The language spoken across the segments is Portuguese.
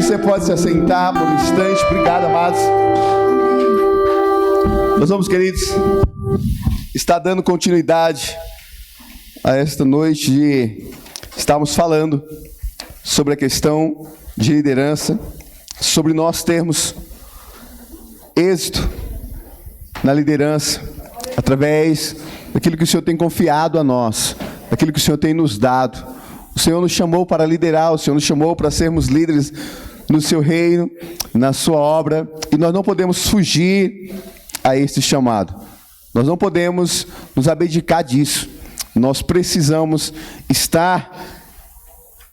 você pode se assentar por um instante. Obrigado, amados. Nós vamos, queridos, estar dando continuidade a esta noite de estarmos falando sobre a questão de liderança, sobre nós termos êxito na liderança, através daquilo que o Senhor tem confiado a nós, daquilo que o Senhor tem nos dado. O Senhor nos chamou para liderar, o Senhor nos chamou para sermos líderes no seu reino, na sua obra, e nós não podemos fugir a esse chamado. Nós não podemos nos abdicar disso. Nós precisamos estar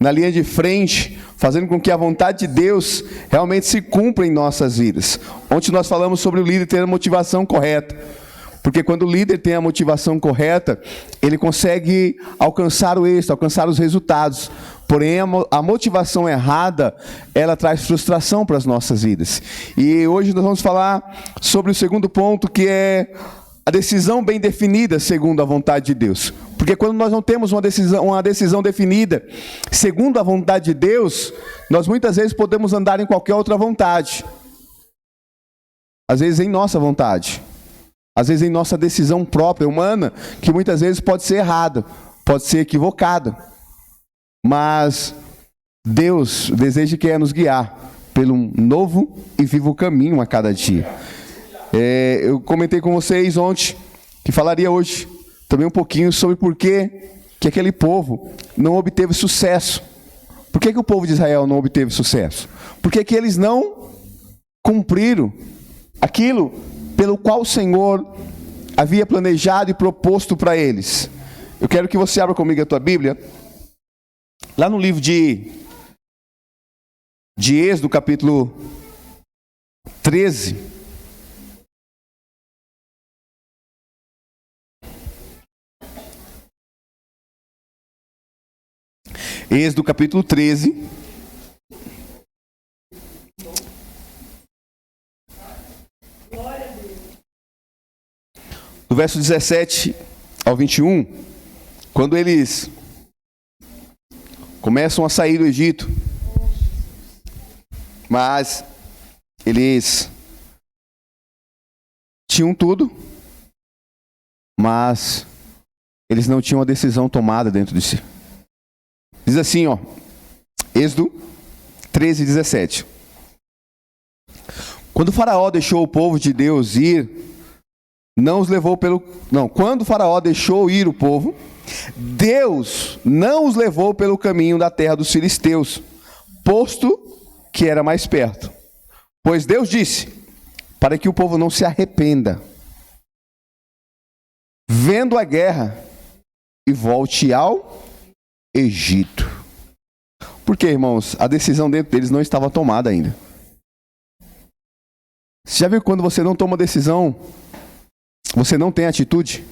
na linha de frente, fazendo com que a vontade de Deus realmente se cumpra em nossas vidas. Ontem nós falamos sobre o líder ter a motivação correta, porque quando o líder tem a motivação correta, ele consegue alcançar o êxito, alcançar os resultados. Porém, a motivação errada, ela traz frustração para as nossas vidas. E hoje nós vamos falar sobre o segundo ponto, que é a decisão bem definida segundo a vontade de Deus. Porque quando nós não temos uma decisão definida segundo a vontade de Deus, nós muitas vezes podemos andar em qualquer outra vontade. Às vezes em nossa vontade. Às vezes em nossa decisão própria, humana, que muitas vezes pode ser errada, pode ser equivocada. Mas Deus deseja que é nos guiar pelo novo e vivo caminho a cada dia. Eu comentei com vocês ontem, que falaria hoje também um pouquinho sobre por que aquele povo não obteve sucesso. Por que o povo de Israel não obteve sucesso? Porque que eles não cumpriram aquilo pelo qual o Senhor havia planejado e proposto para eles. Eu quero que você abra comigo a tua Bíblia, lá no livro de Êxodo, capítulo 13. Êxodo, capítulo 13. Do verso 17 ao 21, quando eles começam a sair do Egito, mas eles tinham tudo, mas eles não tinham a decisão tomada dentro de si. Diz assim, Êxodo 13, 17. Quando o faraó deixou o povo de Deus ir, quando o faraó deixou ir o povo, Deus não os levou pelo caminho da terra dos filisteus, posto que era mais perto. Pois Deus disse, para que o povo não se arrependa, vendo a guerra, e volte ao Egito. Porque, irmãos, a decisão dentro deles não estava tomada ainda. Você já viu quando você não toma decisão, você não tem atitude?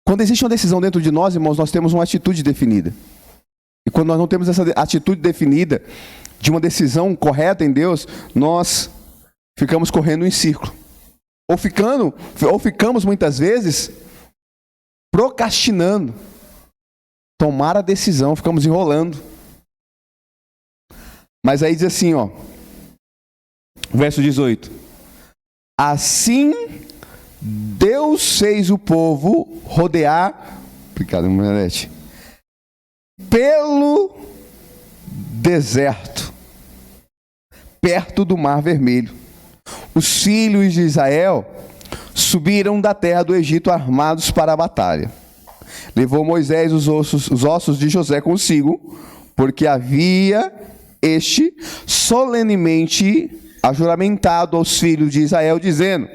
Quando existe uma decisão dentro de nós, irmãos, nós temos uma atitude definida. E quando nós não temos essa atitude definida de uma decisão correta em Deus, nós ficamos correndo em círculo. Ou ficamos muitas vezes procrastinando tomar a decisão, ficamos enrolando. Mas aí diz assim, verso 18. Assim Deus fez o povo rodear, obrigado, Manete, pelo deserto, perto do Mar Vermelho. Os filhos de Israel subiram da terra do Egito armados para a batalha. Levou Moisés os ossos de José consigo, porque havia este solenemente ajuramentado aos filhos de Israel, dizendo: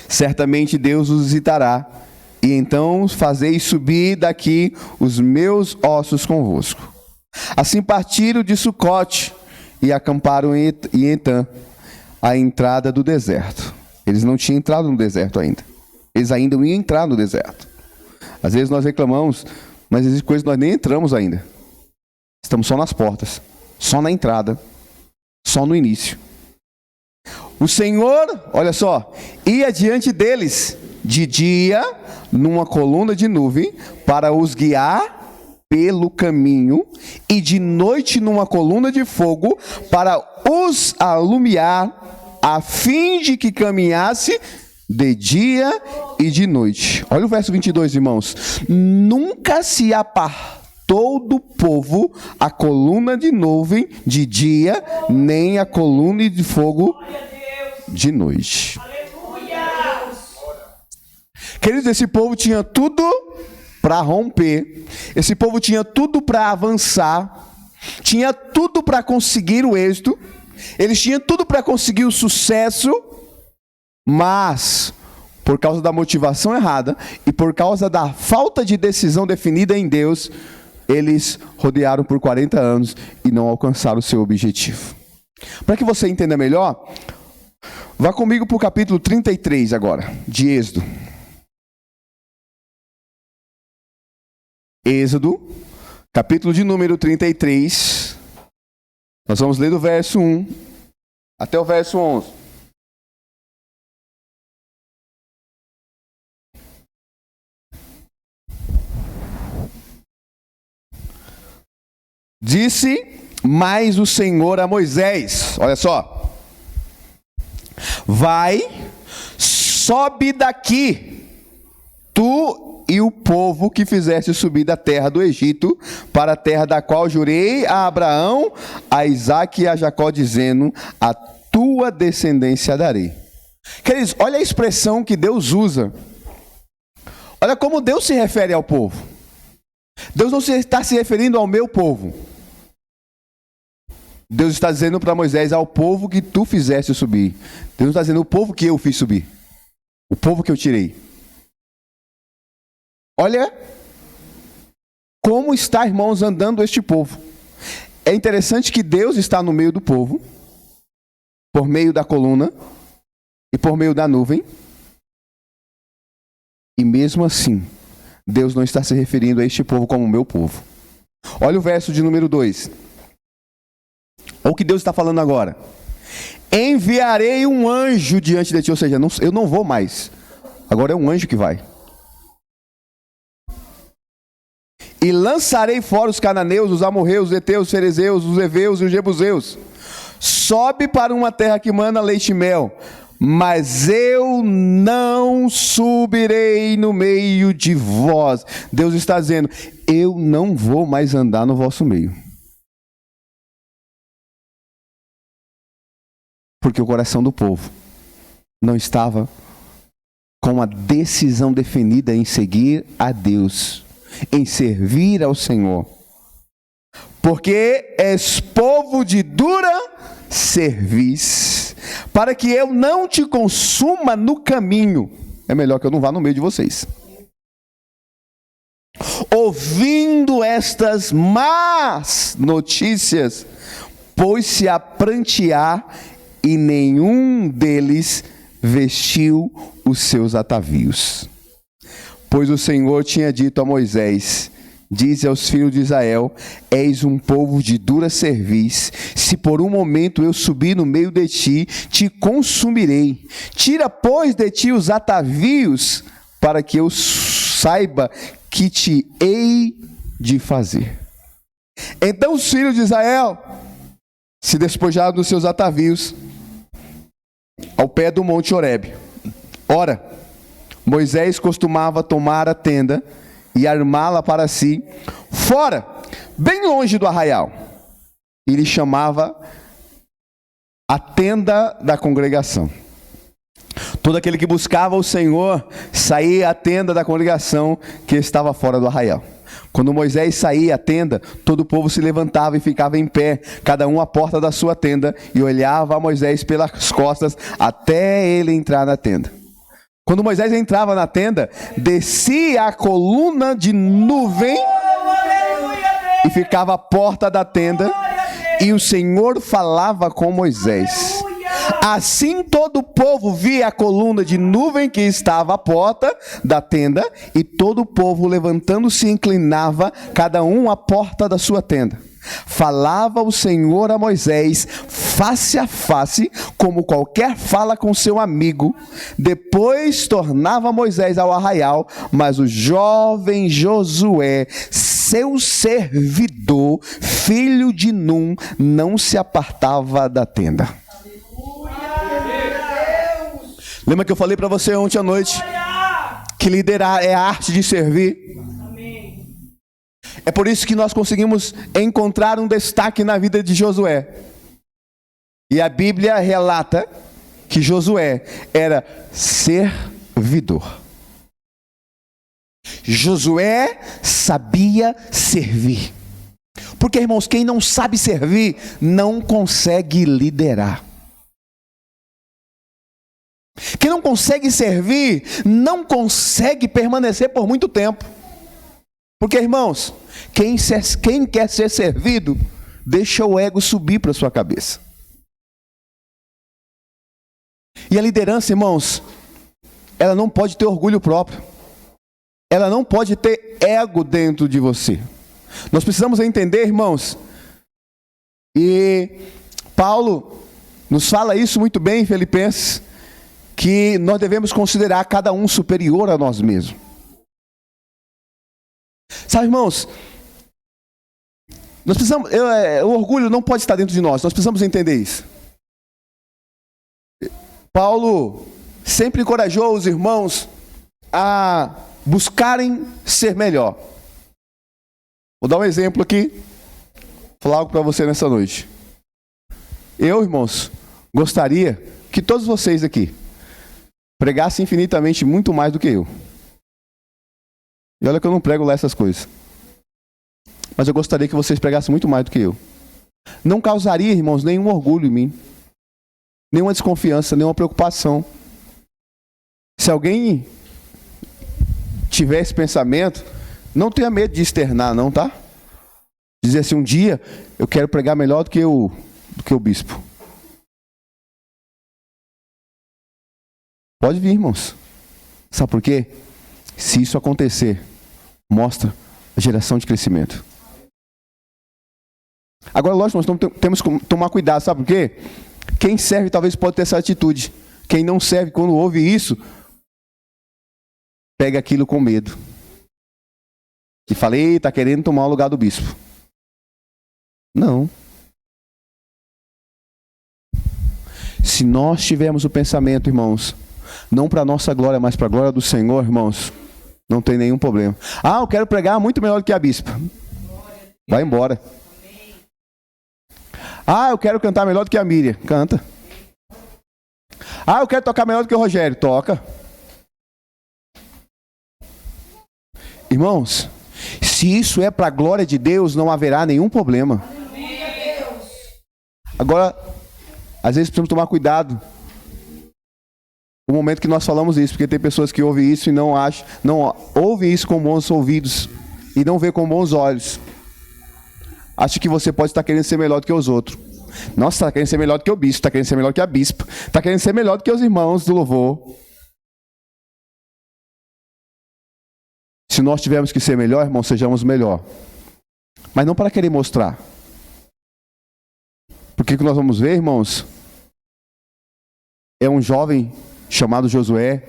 certamente Deus os visitará, e então fazeis subir daqui os meus ossos convosco. Assim partiram de Sucote e acamparam em Etã, à entrada do deserto. Eles não tinham entrado no deserto ainda. Eles ainda iam entrar no deserto. Às vezes nós reclamamos, mas existem coisas que nós nem entramos ainda. Estamos só nas portas, só na entrada, só no início. O Senhor, olha só, ia diante deles de dia numa coluna de nuvem para os guiar pelo caminho, e de noite numa coluna de fogo, para os alumiar, a fim de que caminhasse de dia e de noite. Olha o verso 22, irmãos. Nunca se apartou do povo a coluna de nuvem de dia, nem a coluna de fogo de noite. Queridos, esse povo tinha tudo para romper, esse povo tinha tudo para avançar, tinha tudo para conseguir o êxito, eles tinham tudo para conseguir o sucesso, mas por causa da motivação errada e por causa da falta de decisão definida em Deus, eles rodearam por 40 anos e não alcançaram o seu objetivo. Para que você entenda melhor, vá comigo para o capítulo 33 agora, de Êxodo. Êxodo, capítulo de número 33, nós vamos ler do verso 1 até o verso 11. Disse mais o Senhor a Moisés, olha só, vai, sobe daqui, tu e o povo que fizeste subir da terra do Egito, para a terra da qual jurei a Abraão, a Isaque e a Jacó, dizendo, a tua descendência darei. Queridos, olha a expressão que Deus usa. Olha como Deus se refere ao povo. Deus não está se referindo ao meu povo. Deus está dizendo para Moisés, ao povo que tu fizeste subir. Deus está dizendo, o povo que eu fiz subir. O povo que eu tirei. Olha como está, irmãos, andando este povo. É interessante que Deus está no meio do povo, por meio da coluna e por meio da nuvem. E mesmo assim, Deus não está se referindo a este povo como meu povo. Olha o verso de número 2. Olha o que Deus está falando agora. Enviarei um anjo diante de ti, ou seja, eu não vou mais. Agora é um anjo que vai. E lançarei fora os cananeus, os amorreus, os heteus, os ferezeus, os heveus e os jebuseus. Sobe para uma terra que mana leite e mel, mas eu não subirei no meio de vós. Deus está dizendo, eu não vou mais andar no vosso meio. Porque o coração do povo não estava com a decisão definida em seguir a Deus, em servir ao Senhor. Porque és povo de dura cerviz, para que eu não te consuma no caminho. É melhor que eu não vá no meio de vocês. Ouvindo estas más notícias, pôs-se a prantear, e nenhum deles vestiu os seus atavios. Pois o Senhor tinha dito a Moisés, dize aos filhos de Israel, és um povo de dura cerviz, se por um momento eu subir no meio de ti, te consumirei. Tira, pois, de ti os atavios, para que eu saiba que te hei de fazer. Então os filhos de Israel se despojaram dos seus atavios ao pé do monte Horebe. Ora, Moisés costumava tomar a tenda e armá-la para si, fora, bem longe do arraial. Ele chamava a tenda da congregação. Todo aquele que buscava o Senhor saía à tenda da congregação que estava fora do arraial. Quando Moisés saía à tenda, todo o povo se levantava e ficava em pé, cada um à porta da sua tenda, e olhava a Moisés pelas costas até ele entrar na tenda. Quando Moisés entrava na tenda, descia a coluna de nuvem e ficava à porta da tenda, e o Senhor falava com Moisés. Assim todo o povo via a coluna de nuvem que estava à porta da tenda, e todo o povo levantando-se inclinava, cada um à porta da sua tenda. Falava o Senhor a Moisés face a face, como qualquer fala com seu amigo. Depois tornava Moisés ao arraial, mas o jovem Josué seu servidor, filho de Num, não se apartava da tenda. Lembra que eu falei para você ontem à noite que liderar é a arte de servir? É por isso que nós conseguimos encontrar um destaque na vida de Josué. E a Bíblia relata que Josué era servidor. Josué sabia servir. Porque, irmãos, quem não sabe servir não consegue liderar. Quem não consegue servir não consegue permanecer por muito tempo. Porque, irmãos, quem quer ser servido, deixa o ego subir para sua cabeça. E a liderança, irmãos, ela não pode ter orgulho próprio. Ela não pode ter ego dentro de você. Nós precisamos entender, irmãos, e Paulo nos fala isso muito bem em Filipenses, que nós devemos considerar cada um superior a nós mesmos. Sabe, irmãos, nós precisamos, o orgulho não pode estar dentro de nós precisamos entender isso. Paulo sempre encorajou os irmãos a buscarem ser melhor. Vou dar um exemplo aqui, falar algo para você nessa noite. Eu, irmãos, gostaria que todos vocês aqui pregassem infinitamente muito mais do que eu. E olha que eu não prego lá essas coisas. Mas eu gostaria que vocês pregassem muito mais do que eu. Não causaria, irmãos, nenhum orgulho em mim. Nenhuma desconfiança, nenhuma preocupação. Se alguém tiver esse pensamento, não tenha medo de externar, não, tá? Dizer assim, um dia eu quero pregar melhor do que o bispo. Pode vir, irmãos. Sabe por quê? Se isso acontecer, mostra a geração de crescimento. Agora, lógico, nós temos que tomar cuidado, sabe por quê? Quem serve talvez pode ter essa atitude. Quem não serve, quando ouve isso, pega aquilo com medo. E fala, ei, está querendo tomar o lugar do bispo. Não. Se nós tivermos o pensamento, irmãos, não para a nossa glória, mas para a glória do Senhor, irmãos, não tem nenhum problema. Ah, eu quero pregar muito melhor do que a bispa. Vai embora. Ah, eu quero cantar melhor do que a Miriam. Canta. Ah, eu quero tocar melhor do que o Rogério. Toca. Irmãos, se isso é para a glória de Deus, não haverá nenhum problema. Agora, às vezes precisamos tomar cuidado o momento que nós falamos isso, porque tem pessoas que ouvem isso e não ouvem isso com bons ouvidos e não vê com bons olhos. Acha que você pode estar querendo ser melhor do que os outros. Nossa, está querendo ser melhor do que o bispo, está querendo ser melhor do que a bispa, está querendo ser melhor do que os irmãos do louvor. Se nós tivermos que ser melhor, irmãos, sejamos melhor. Mas não para querer mostrar. Porque o que nós vamos ver, irmãos, é um jovem chamado Josué,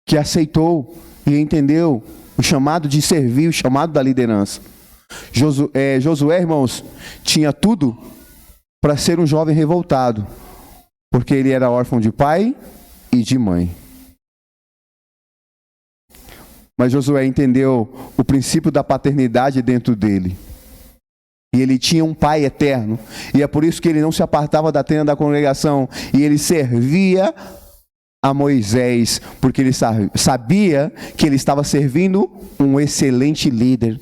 que aceitou e entendeu o chamado de servir, o chamado da liderança. Josué, irmãos, tinha tudo para ser um jovem revoltado, porque ele era órfão de pai e de mãe. Mas Josué entendeu o princípio da paternidade dentro dele. E ele tinha um pai eterno. E é por isso que ele não se apartava da tenda da congregação. E ele servia a Moisés, porque ele sabia que ele estava servindo um excelente líder.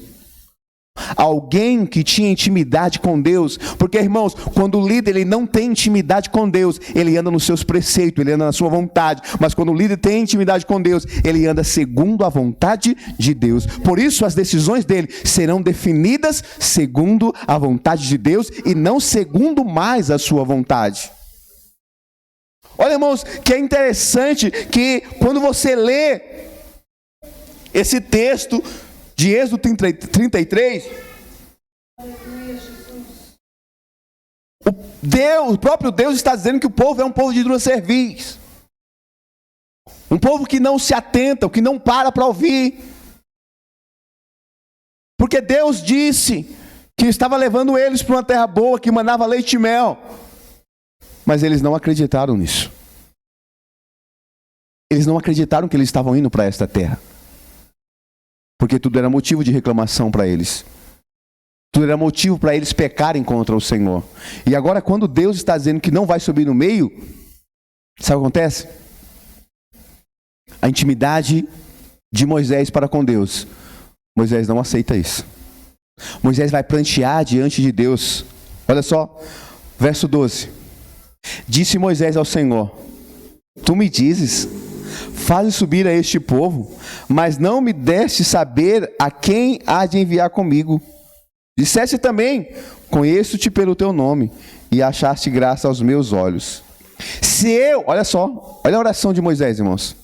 Alguém que tinha intimidade com Deus. Porque, irmãos, quando o líder ele não tem intimidade com Deus, ele anda nos seus preceitos, ele anda na sua vontade. Mas quando o líder tem intimidade com Deus, ele anda segundo a vontade de Deus. Por isso as decisões dele serão definidas segundo a vontade de Deus e não segundo mais a sua vontade. Olha, irmãos, que é interessante que quando você lê esse texto de Êxodo 33, o próprio Deus está dizendo que o povo é um povo de dura cerviz. Um povo que não se atenta, que não para ouvir. Porque Deus disse que estava levando eles para uma terra boa, que mandava leite e mel. Mas eles não acreditaram nisso. Eles não acreditaram que eles estavam indo para esta terra. Porque tudo era motivo de reclamação para eles. Tudo era motivo para eles pecarem contra o Senhor. E agora, quando Deus está dizendo que não vai subir no meio, sabe o que acontece? A intimidade de Moisés para com Deus. Moisés não aceita isso. Moisés vai prantear diante de Deus. Olha só, verso 12. Disse Moisés ao Senhor: Tu me dizes, faze subir a este povo, mas não me deste saber a quem há de enviar comigo. Disseste também, conheço-te pelo teu nome, e achaste graça aos meus olhos. Se eu, olha só, olha a oração de Moisés, irmãos.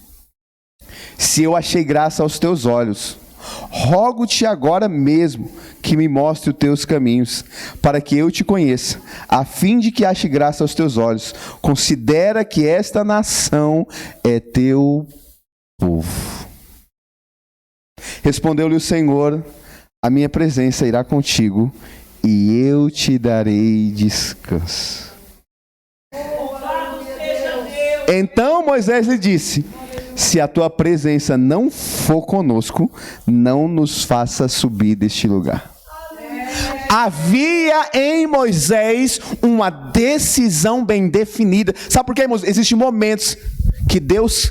Se eu achei graça aos teus olhos, rogo-te agora mesmo que me mostre os teus caminhos, para que eu te conheça, a fim de que ache graça aos teus olhos. Considera que esta nação é teu povo. Respondeu-lhe o Senhor: a minha presença irá contigo, e eu te darei descanso. Então Moisés lhe disse: se a tua presença não for conosco, não nos faça subir deste lugar. Havia em Moisés uma decisão bem definida. Sabe por quê, irmãos? Existem momentos que Deus,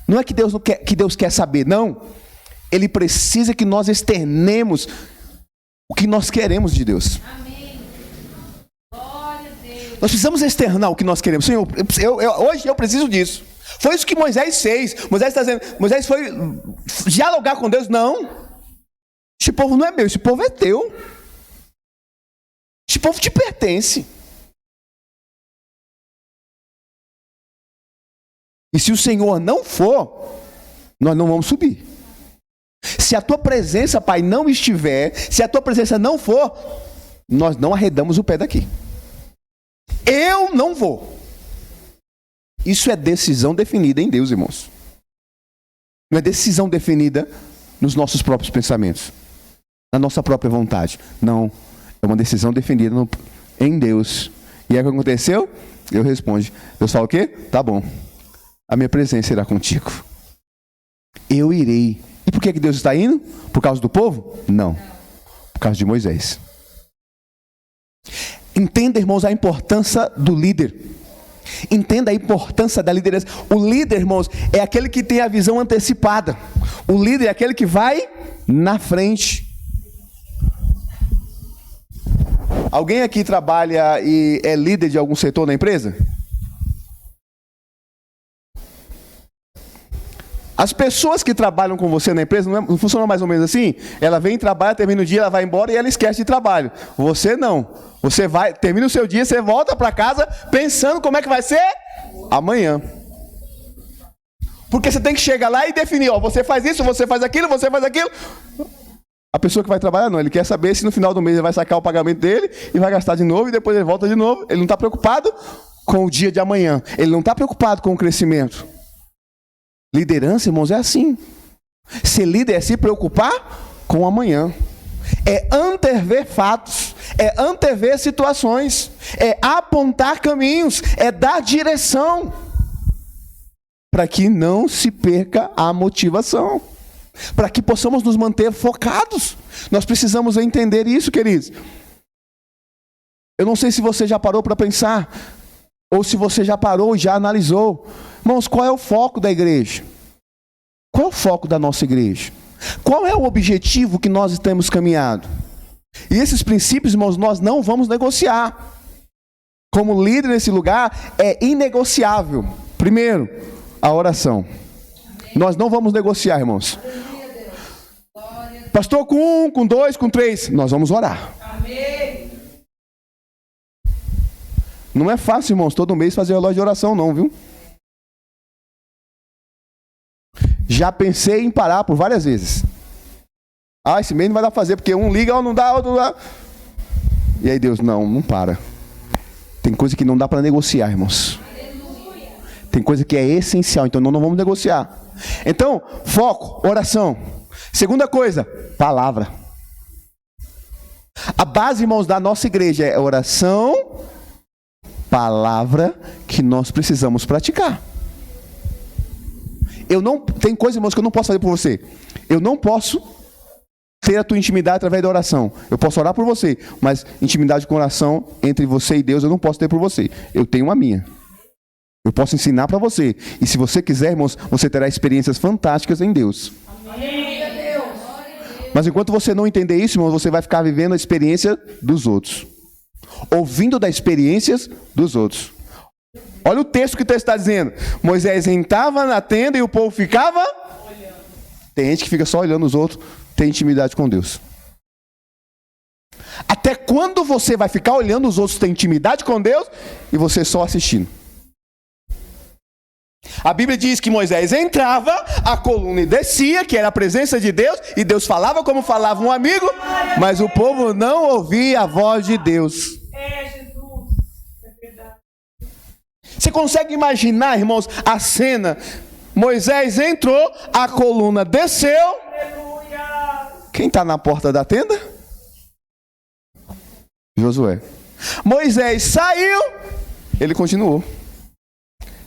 não é que Deus não quer, que Deus quer saber, não. Ele precisa que nós externemos o que nós queremos de Deus. Amém. Glória a Deus. Nós precisamos externar o que nós queremos. Senhor, hoje eu preciso disso. Foi isso que Moisés fez. Moisés está dizendo, Moisés foi dialogar com Deus. Não. Esse povo não é meu, esse povo é teu. Esse povo te pertence. E se o Senhor não for, nós não vamos subir. Se a tua presença, Pai, não estiver, se a tua presença não for, nós não arredamos o pé daqui. Eu não vou. Isso é decisão definida em Deus, irmãos. Não é decisão definida nos nossos próprios pensamentos, na nossa própria vontade. Não, é uma decisão definida em Deus. E aí o que aconteceu? Eu respondo. Deus fala o quê? Tá bom. A minha presença irá contigo. Eu irei. E por que Deus está indo? Por causa do povo? Não. Por causa de Moisés. Entenda, irmãos, a importância do líder. Entenda a importância da liderança. O líder, irmãos, é aquele que tem a visão antecipada. O líder é aquele que vai na frente. Alguém aqui trabalha e é líder de algum setor na empresa? As pessoas que trabalham com você na empresa, não funciona mais ou menos assim? Ela vem, trabalha, termina o dia, ela vai embora e ela esquece de trabalho. Você não. Você vai, termina o seu dia, você volta para casa pensando como é que vai ser amanhã. Porque você tem que chegar lá e definir, ó, você faz isso, você faz aquilo, você faz aquilo. A pessoa que vai trabalhar não, ele quer saber se no final do mês ele vai sacar o pagamento dele e vai gastar de novo e depois ele volta de novo. Ele não está preocupado com o dia de amanhã. Ele não está preocupado com o crescimento. Liderança, irmãos, é assim. Ser líder é se preocupar com o amanhã. É antever fatos. É antever situações. É apontar caminhos. É dar direção. Para que não se perca a motivação. Para que possamos nos manter focados. Nós precisamos entender isso, queridos. Eu não sei se você já parou para pensar. Ou se você já parou e já analisou. Irmãos, qual é o foco da igreja? Qual é o foco da nossa igreja? Qual é o objetivo que nós temos caminhado? E esses princípios, irmãos, nós não vamos negociar. Como líder nesse lugar, é inegociável. Primeiro, a oração. Amém. Nós não vamos negociar, irmãos. Pastor, com 1, com 2, com 3, nós vamos orar. Amém. Não é fácil, irmãos, todo mês fazer relógio de oração, não, viu? Já pensei em parar por várias vezes. Ah, esse mês não vai dar pra fazer, porque um liga, não dá, outro não dá. E aí Deus, não para. Tem coisa que não dá para negociar, irmãos. Tem coisa que é essencial, então não vamos negociar. Então, foco, oração. Segunda coisa, palavra. A base, irmãos, da nossa igreja é oração, palavra que nós precisamos praticar. Tem coisa, irmãos, que eu não posso fazer por você. Eu não posso ter a tua intimidade através da oração. Eu posso orar por você, mas intimidade com oração entre você e Deus eu não posso ter por você. Eu tenho a minha. Eu posso ensinar para você. E se você quiser, irmãos, você terá experiências fantásticas em Deus. Amém. Mas enquanto você não entender isso, irmão, você vai ficar vivendo a experiência dos outros. Ouvindo das experiências dos outros. Olha o texto que o texto está dizendo. Moisés entrava na tenda e o povo ficava olhando. Tem gente que fica só olhando os outros, tem intimidade com Deus. Até quando você vai ficar olhando os outros, tem intimidade com Deus, e você só assistindo? A Bíblia diz que Moisés entrava, a coluna e descia, que era a presença de Deus, e Deus falava como falava um amigo, mas o povo não ouvia a voz de Deus. Jesus, é verdade. Você consegue imaginar, irmãos, a cena? Moisés entrou, a coluna desceu. Aleluia. Quem está na porta da tenda? Josué. Moisés saiu, ele continuou.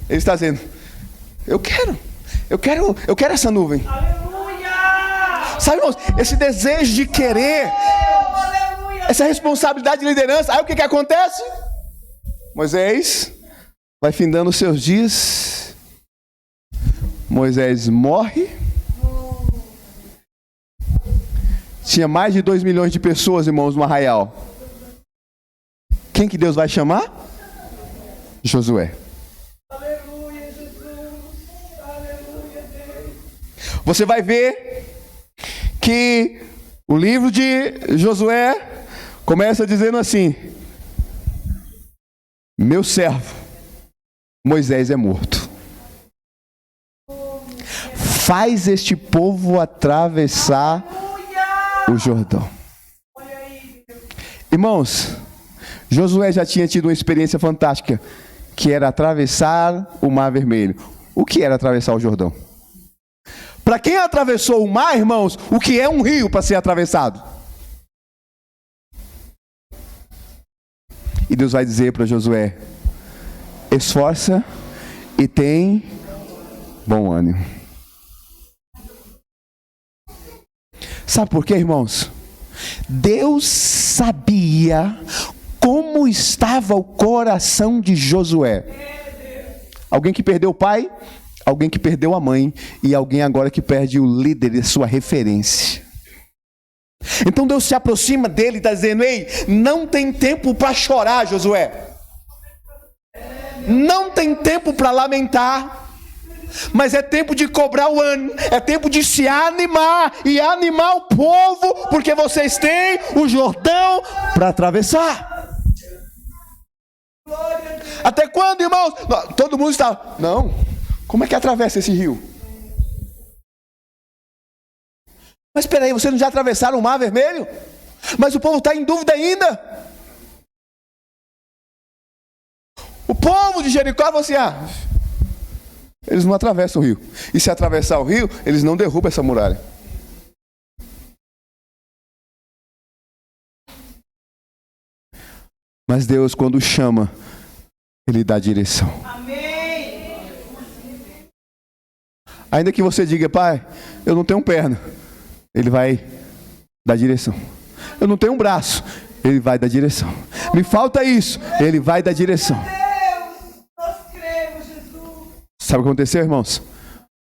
Ele está dizendo: eu quero essa nuvem. Aleluia. Sabe, irmãos, esse desejo de querer, essa responsabilidade de liderança. Aí o que acontece? Moisés vai findando os seus dias. Moisés morre. Tinha mais de 2 milhões de pessoas, irmãos, no arraial. Quem que Deus vai chamar? Josué. Aleluia, Jesus. Aleluia, Deus. Você vai ver que o livro de Josué começa dizendo assim: meu servo Moisés é morto. Faz este povo atravessar o Jordão. Irmãos, Josué já tinha tido uma experiência fantástica, que era atravessar o Mar Vermelho. O que era atravessar o Jordão? Para quem atravessou o mar, irmãos, o que é um rio para ser atravessado? E Deus vai dizer para Josué: esforça e tem bom ânimo. Sabe por quê, irmãos? Deus sabia como estava o coração de Josué. Alguém que perdeu o pai, alguém que perdeu a mãe, e alguém agora que perde o líder e sua referência. Então Deus se aproxima dele e está dizendo: ei, não tem tempo para chorar, Josué. Não tem tempo para lamentar. Mas é tempo de cobrar o ânimo, é tempo de se animar e animar o povo, porque vocês têm o Jordão para atravessar. Até quando, irmãos? Todo mundo está: não, como é que atravessa esse rio? Mas espera aí, vocês não já atravessaram o Mar Vermelho? Mas o povo está em dúvida ainda. O povo de Jericó falou assim: eles não atravessam o rio. E se atravessar o rio, eles não derrubam essa muralha. Mas Deus, quando chama, Ele dá direção. Amém. Ainda que você diga: pai, eu não tenho perna, Ele vai dar direção. Eu não tenho um braço, Ele vai dar direção. Me falta isso, Ele vai dar direção. Sabe o que aconteceu, irmãos?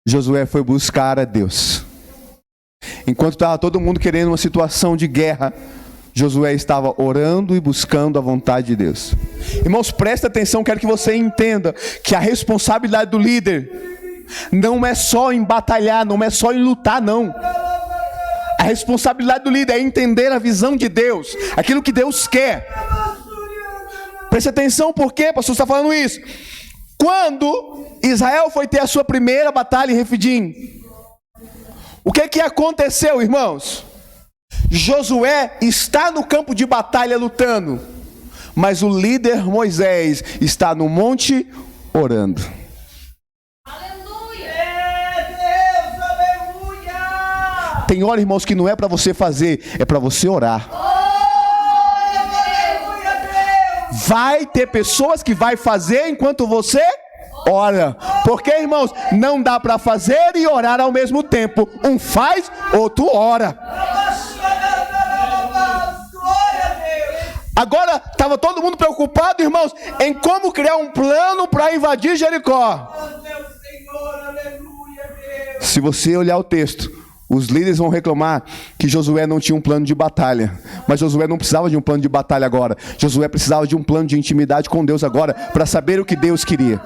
Josué foi buscar a Deus. Enquanto estava todo mundo querendo uma situação de guerra, Josué estava orando e buscando a vontade de Deus. Irmãos, presta atenção, quero que você entenda que a responsabilidade do líder não é só em batalhar, não é só em lutar, não. A responsabilidade do líder é entender a visão de Deus, aquilo que Deus quer. Presta atenção, por quê, pastor, está falando isso? Quando Israel foi ter a sua primeira batalha em Refidim, o que aconteceu, irmãos? Josué está no campo de batalha lutando, mas o líder Moisés está no monte orando. Aleluia. Deus, aleluia. Tem hora, irmãos, que não é para você fazer, é para você orar. vai ter pessoas que vai fazer enquanto você ora. Porque, irmãos, não dá para fazer e orar ao mesmo tempo. Um faz, outro ora. Agora, estava todo mundo preocupado, irmãos, em como criar um plano para invadir Jericó. Se você olhar o texto, os líderes vão reclamar que Josué não tinha um plano de batalha. Mas Josué não precisava de um plano de batalha agora. Josué precisava de um plano de intimidade com Deus agora, para saber o que Deus queria.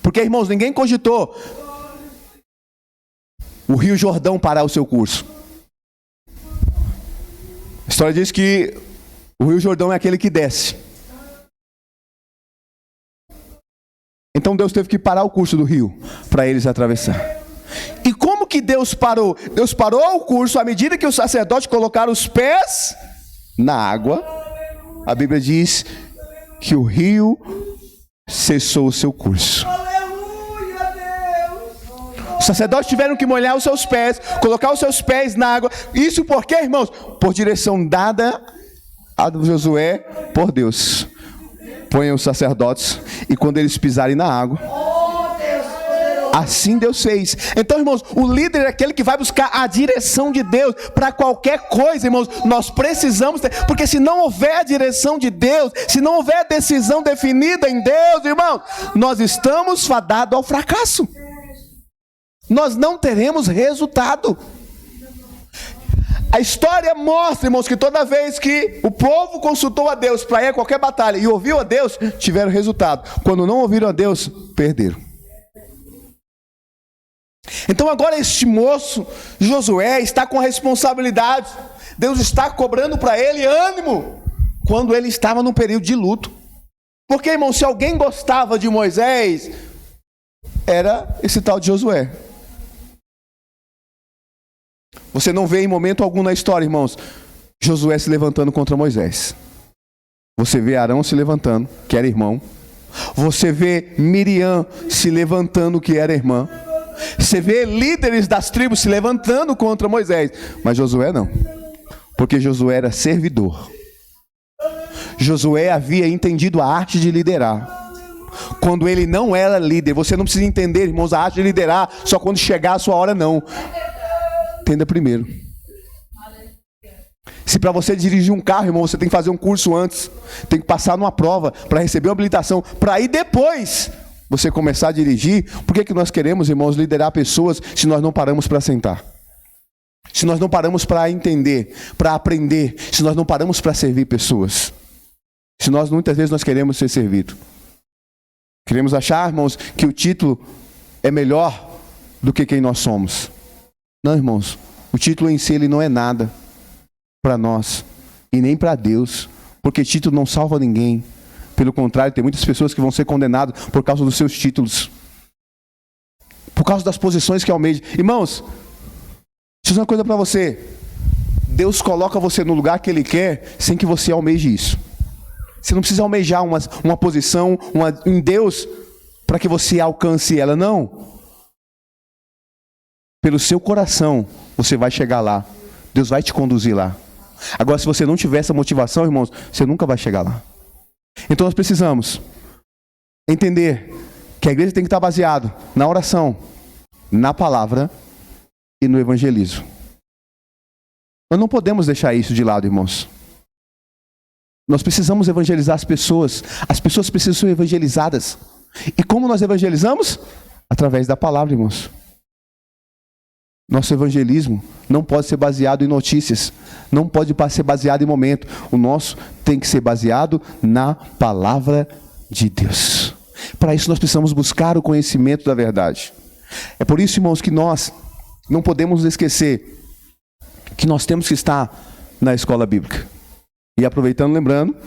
Porque, irmãos, ninguém cogitou o Rio Jordão parar o seu curso. A história diz que o Rio Jordão é aquele que desce. Então Deus teve que parar o curso do rio para eles atravessar. E como que Deus parou? Deus parou o curso à medida que os sacerdotes colocaram os pés na água. A Bíblia diz que o rio cessou o seu curso. Os sacerdotes tiveram que molhar os seus pés, colocar os seus pés na água. Isso por quê, irmãos? Por direção dada a Josué por Deus. Ponham os sacerdotes e quando eles pisarem na água, assim Deus fez. Então, irmãos, o líder é aquele que vai buscar a direção de Deus para qualquer coisa, irmãos. Nós precisamos ter, porque se não houver a direção de Deus, se não houver decisão definida em Deus, irmãos, nós estamos fadados ao fracasso. Nós não teremos resultado. A história mostra, irmãos, que toda vez que o povo consultou a Deus para ir a qualquer batalha e ouviu a Deus, tiveram resultado. Quando não ouviram a Deus, perderam. Então agora este moço, Josué, está com a responsabilidade. Deus está cobrando para ele ânimo, quando ele estava num período de luto. Porque, irmão, se alguém gostava de Moisés, era esse tal de Josué. Você não vê em momento algum na história, irmãos, Josué se levantando contra Moisés. Você vê Arão se levantando, que era irmão. Você vê Miriam se levantando, que era irmã. Você vê líderes das tribos se levantando contra Moisés. Mas Josué não. Porque Josué era servidor. Josué havia entendido a arte de liderar. Quando ele não era líder, você não precisa entender, irmãos, a arte de liderar só quando chegar a sua hora, não. Entenda primeiro. Se para você dirigir um carro, irmão, você tem que fazer um curso antes, tem que passar numa prova para receber uma habilitação, para aí depois você começar a dirigir. Por que nós queremos, irmãos, liderar pessoas se nós não paramos para sentar? Se nós não paramos para entender, para aprender, se nós não paramos para servir pessoas? Se nós muitas vezes nós queremos ser servido. Queremos achar, irmãos, que o título é melhor do que quem nós somos. Não, irmãos, o título em si ele não é nada para nós e nem para Deus, porque título não salva ninguém. Pelo contrário, tem muitas pessoas que vão ser condenadas por causa dos seus títulos, por causa das posições que almejam. Irmãos, deixa eu dizer uma coisa para você. Deus coloca você no lugar que Ele quer sem que você almeje isso. Você não precisa almejar uma posição em Deus para que você alcance ela, não. Pelo seu coração, você vai chegar lá. Deus vai te conduzir lá. Agora, se você não tiver essa motivação, irmãos, você nunca vai chegar lá. Então nós precisamos entender que a igreja tem que estar baseada na oração, na palavra e no evangelismo. Nós não podemos deixar isso de lado, irmãos. Nós precisamos evangelizar as pessoas precisam ser evangelizadas. E como nós evangelizamos? Através da palavra, irmãos. Nosso evangelismo não pode ser baseado em notícias, não pode ser baseado em momento. O nosso tem que ser baseado na palavra de Deus. Para isso nós precisamos buscar o conhecimento da verdade. É por isso, irmãos, que nós não podemos esquecer que nós temos que estar na escola bíblica. E aproveitando, lembrando,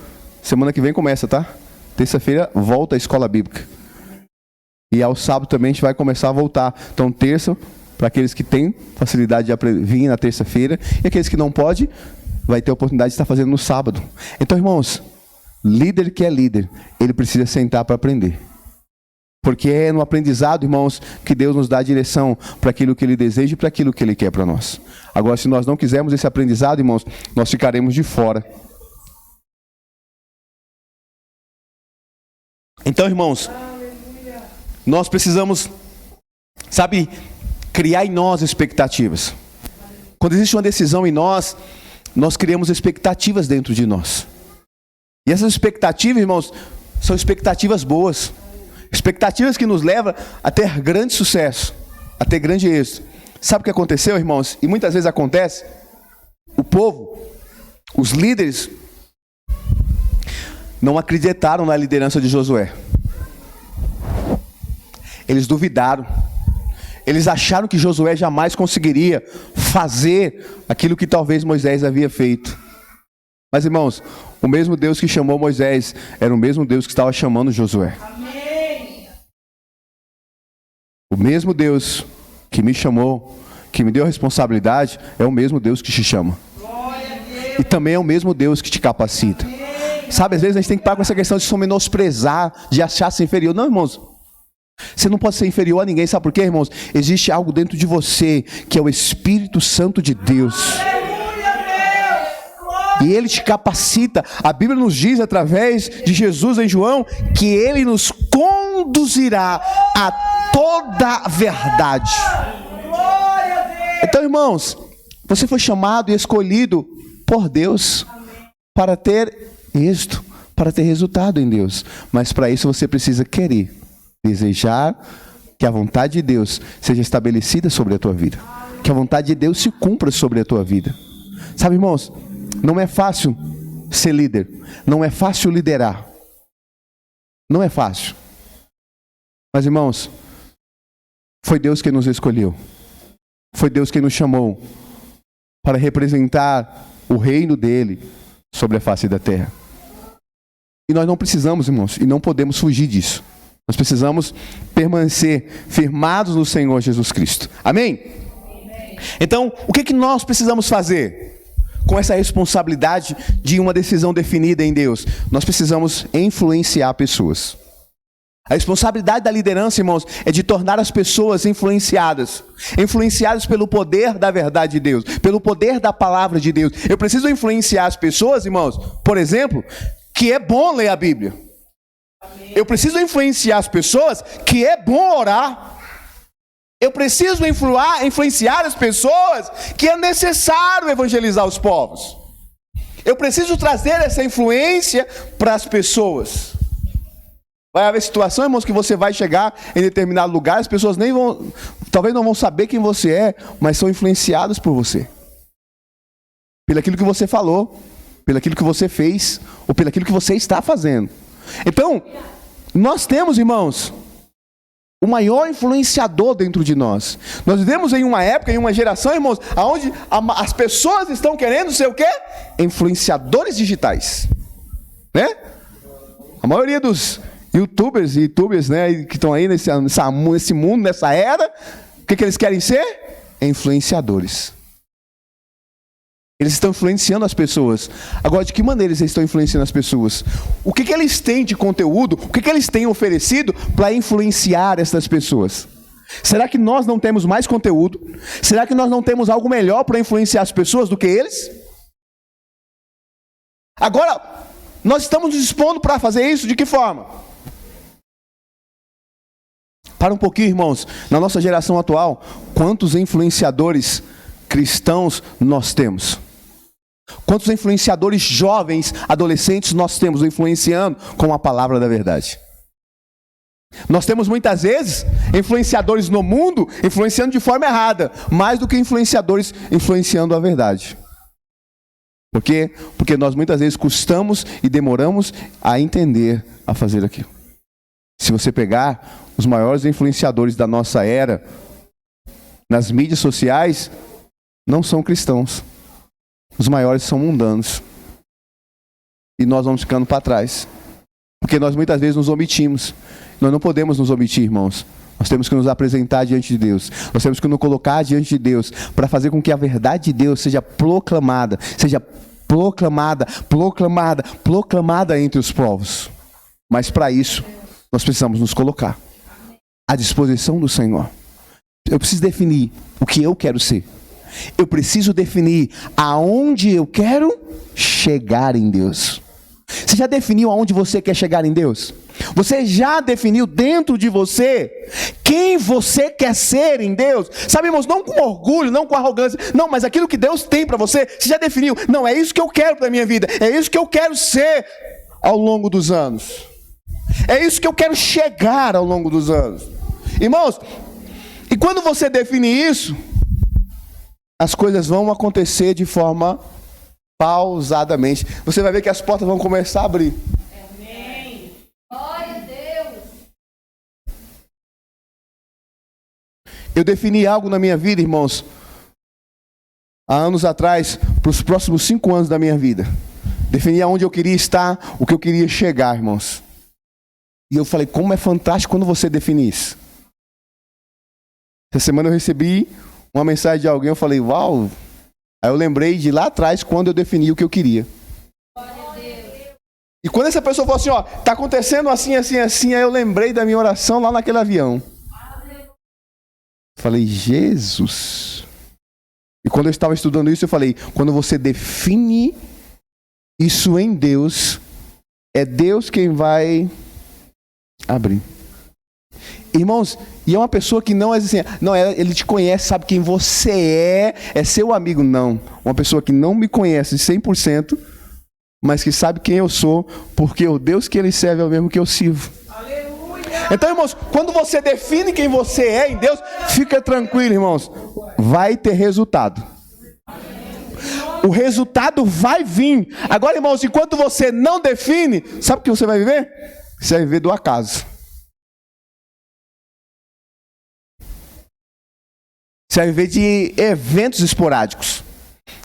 semana que vem começa, tá? Terça-feira volta a escola bíblica. E ao sábado também a gente vai começar a voltar. Então terça, para aqueles que têm facilidade de vir na terça-feira, e aqueles que não podem, vai ter a oportunidade de estar fazendo no sábado. Então, irmãos, líder que é líder, ele precisa sentar para aprender. Porque é no aprendizado, irmãos, que Deus nos dá a direção para aquilo que Ele deseja e para aquilo que Ele quer para nós. Agora, se nós não quisermos esse aprendizado, irmãos, nós ficaremos de fora. Então, irmãos, nós precisamos, criar em nós expectativas. Quando existe uma decisão em nós, nós criamos expectativas dentro de nós. E essas expectativas, irmãos, são expectativas boas. Expectativas que nos levam a ter grande sucesso, a ter grande êxito. Sabe o que aconteceu, irmãos? E muitas vezes acontece. O povo, os líderes, não acreditaram na liderança de Josué. Eles duvidaram. Eles acharam que Josué jamais conseguiria fazer aquilo que talvez Moisés havia feito. Mas, irmãos, o mesmo Deus que chamou Moisés era o mesmo Deus que estava chamando Josué. Amém. O mesmo Deus que me chamou, que me deu a responsabilidade, é o mesmo Deus que te chama. Glória a Deus. E também é o mesmo Deus que te capacita. Sabe, às vezes a gente tem que parar com essa questão de se menosprezar, de achar-se inferior. Não, irmãos. Você não pode ser inferior a ninguém. Sabe por quê, irmãos? Existe algo dentro de você, que é o Espírito Santo de Deus. Aleluia, Deus. Glória. E Ele te capacita. A Bíblia nos diz, através de Jesus em João, que Ele nos conduzirá a toda a verdade. Glória a Deus. Então, irmãos, você foi chamado e escolhido por Deus para ter êxito, para ter resultado em Deus. Mas para isso você precisa querer, desejar que a vontade de Deus seja estabelecida sobre a tua vida. Que a vontade de Deus se cumpra sobre a tua vida. Sabe, irmãos, não é fácil ser líder. Não é fácil liderar. Não é fácil. Mas, irmãos, foi Deus quem nos escolheu. Foi Deus quem nos chamou para representar o reino dele sobre a face da terra. E nós não precisamos, irmãos, e não podemos fugir disso. Nós precisamos permanecer firmados no Senhor Jesus Cristo. Amém? Então, o que nós precisamos fazer com essa responsabilidade de uma decisão definida em Deus? Nós precisamos influenciar pessoas. A responsabilidade da liderança, irmãos, é de tornar as pessoas influenciadas. Influenciadas pelo poder da verdade de Deus, pelo poder da palavra de Deus. Eu preciso influenciar as pessoas, irmãos, por exemplo, que é bom ler a Bíblia. Eu preciso influenciar as pessoas que é bom orar. Eu preciso influenciar as pessoas que é necessário evangelizar os povos. Eu preciso trazer essa influência para as pessoas. Vai haver situação, irmãos, que você vai chegar em determinado lugar, as pessoas nem vão, talvez não vão saber quem você é, mas são influenciadas por você. Pelo aquilo que você falou, pelo aquilo que você fez, ou pelo aquilo que você está fazendo. Então, nós temos, irmãos, o maior influenciador dentro de nós. Nós vivemos em uma época, em uma geração, irmãos, onde as pessoas estão querendo ser o quê? Influenciadores digitais. Né? A maioria dos youtubers e youtubers, né, que estão aí nesse mundo, nessa era, o que eles querem ser? Influenciadores. Eles estão influenciando as pessoas. Agora, de que maneira eles estão influenciando as pessoas? O que eles têm de conteúdo? O que eles têm oferecido para influenciar essas pessoas? Será que nós não temos mais conteúdo? Será que nós não temos algo melhor para influenciar as pessoas do que eles? Agora, nós estamos nos expondo para fazer isso de que forma? Para um pouquinho, irmãos. Na nossa geração atual, quantos influenciadores cristãos nós temos? Quantos influenciadores jovens, adolescentes nós temos influenciando com a palavra da verdade? Nós temos muitas vezes influenciadores no mundo influenciando de forma errada, mais do que influenciadores influenciando a verdade. Por quê? Porque nós muitas vezes custamos e demoramos a entender, a fazer aquilo. Se você pegar os maiores influenciadores da nossa era nas mídias sociais, não são cristãos. Os maiores são mundanos. E nós vamos ficando para trás. Porque nós muitas vezes nos omitimos. Nós não podemos nos omitir, irmãos. Nós temos que nos apresentar diante de Deus. Nós temos que nos colocar diante de Deus para fazer com que a verdade de Deus seja proclamada. Seja proclamada entre os povos. Mas para isso, nós precisamos nos colocar à disposição do Senhor. Eu preciso definir o que eu quero ser. Eu preciso definir aonde eu quero chegar em Deus. Você já definiu aonde você quer chegar em Deus? Você já definiu dentro de você quem você quer ser em Deus? Sabe, irmãos, não com orgulho, não com arrogância, não, mas aquilo que Deus tem para você, você já definiu. Não, é isso que eu quero para a minha vida, é isso que eu quero ser ao longo dos anos. É isso que eu quero chegar ao longo dos anos. Irmãos, e quando você define isso, as coisas vão acontecer de forma pausadamente. Você vai ver que as portas vão começar a abrir. Amém. Glória a Deus. Eu defini algo na minha vida, irmãos, há anos atrás, para os próximos 5 anos da minha vida. Defini aonde eu queria estar, o que eu queria chegar, irmãos. E eu falei, como é fantástico quando você define isso. Essa semana eu recebi uma mensagem de alguém, eu falei, uau. Aí eu lembrei de lá atrás, quando eu defini o que eu queria. E quando essa pessoa falou assim, ó, tá acontecendo assim, assim, assim, aí eu lembrei da minha oração lá naquele avião. Falei, Jesus. E quando eu estava estudando isso, eu falei, quando você define isso em Deus, é Deus quem vai abrir. Irmãos, e é uma pessoa que não é assim, não, ele te conhece, sabe quem você é seu amigo, não. Uma pessoa que não me conhece 100%, mas que sabe quem eu sou, porque o Deus que ele serve é o mesmo que eu sirvo. Aleluia. Então, irmãos, quando você define quem você é em Deus, fica tranquilo, irmãos, vai ter resultado. O resultado vai vir. Agora, irmãos, enquanto você não define, sabe o que você vai viver? Você vai viver do acaso. Você vai viver de eventos esporádicos.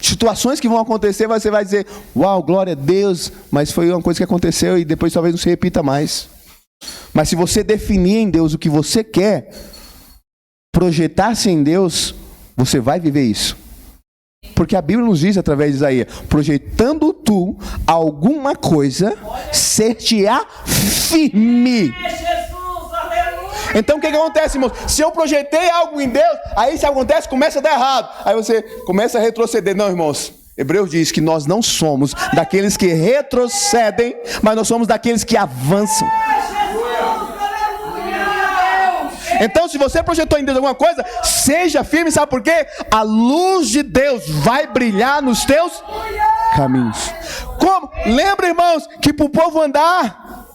Situações que vão acontecer, você vai dizer, uau, glória a Deus, mas foi uma coisa que aconteceu e depois talvez não se repita mais. Mas se você definir em Deus o que você quer, projetar-se em Deus, você vai viver isso. Porque a Bíblia nos diz através de Isaías, projetando tu alguma coisa, ser-te-á firme. Jesus, aleluia. Então o que acontece, irmãos? Se eu projetei algo em Deus, aí se acontece, começa a dar errado. Aí você começa a retroceder. Não, irmãos, Hebreus diz que nós não somos daqueles que retrocedem, mas nós somos daqueles que avançam. Então, se você projetou em Deus alguma coisa, seja firme, sabe por quê? A luz de Deus vai brilhar nos teus caminhos. Como? Lembra, irmãos, que para o povo andar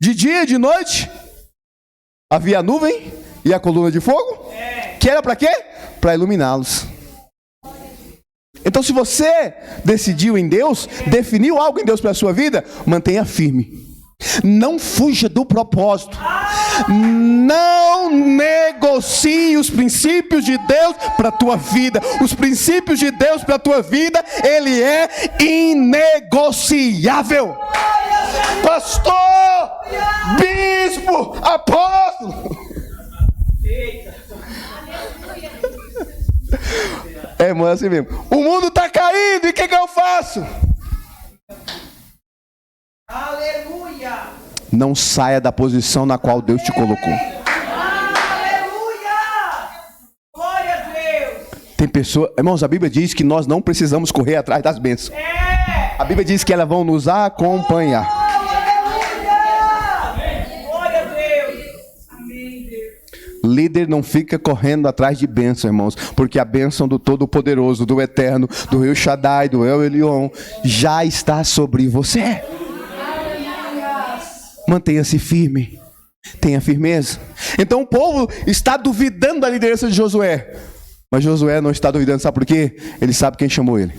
de dia e de noite, havia a nuvem e a coluna de fogo, que era para quê? Para iluminá-los. Então, se você decidiu em Deus, definiu algo em Deus para a sua vida, mantenha firme. Não fuja do propósito. Não negocie os princípios de Deus para a tua vida. Os princípios de Deus para a tua vida, ele é inegociável. Pastor, bispo, apóstolo. É, irmão, é assim mesmo. O mundo está caindo, e o que eu faço? Aleluia. Não saia da posição na qual Deus te colocou. Aleluia. Glória a Deus. Tem pessoas, irmãos, a Bíblia diz que nós não precisamos correr atrás das bênçãos. A Bíblia diz que elas vão nos acompanhar. Aleluia. Glória a Deus. Amém, Deus. Líder não fica correndo atrás de bênção, irmãos, porque a bênção do Todo-Poderoso, do Eterno, do El Shaddai, do El Elyon, já está sobre você. Mantenha-se firme, tenha firmeza. Então o povo está duvidando da liderança de Josué, mas Josué não está duvidando, sabe por quê? Ele sabe quem chamou ele.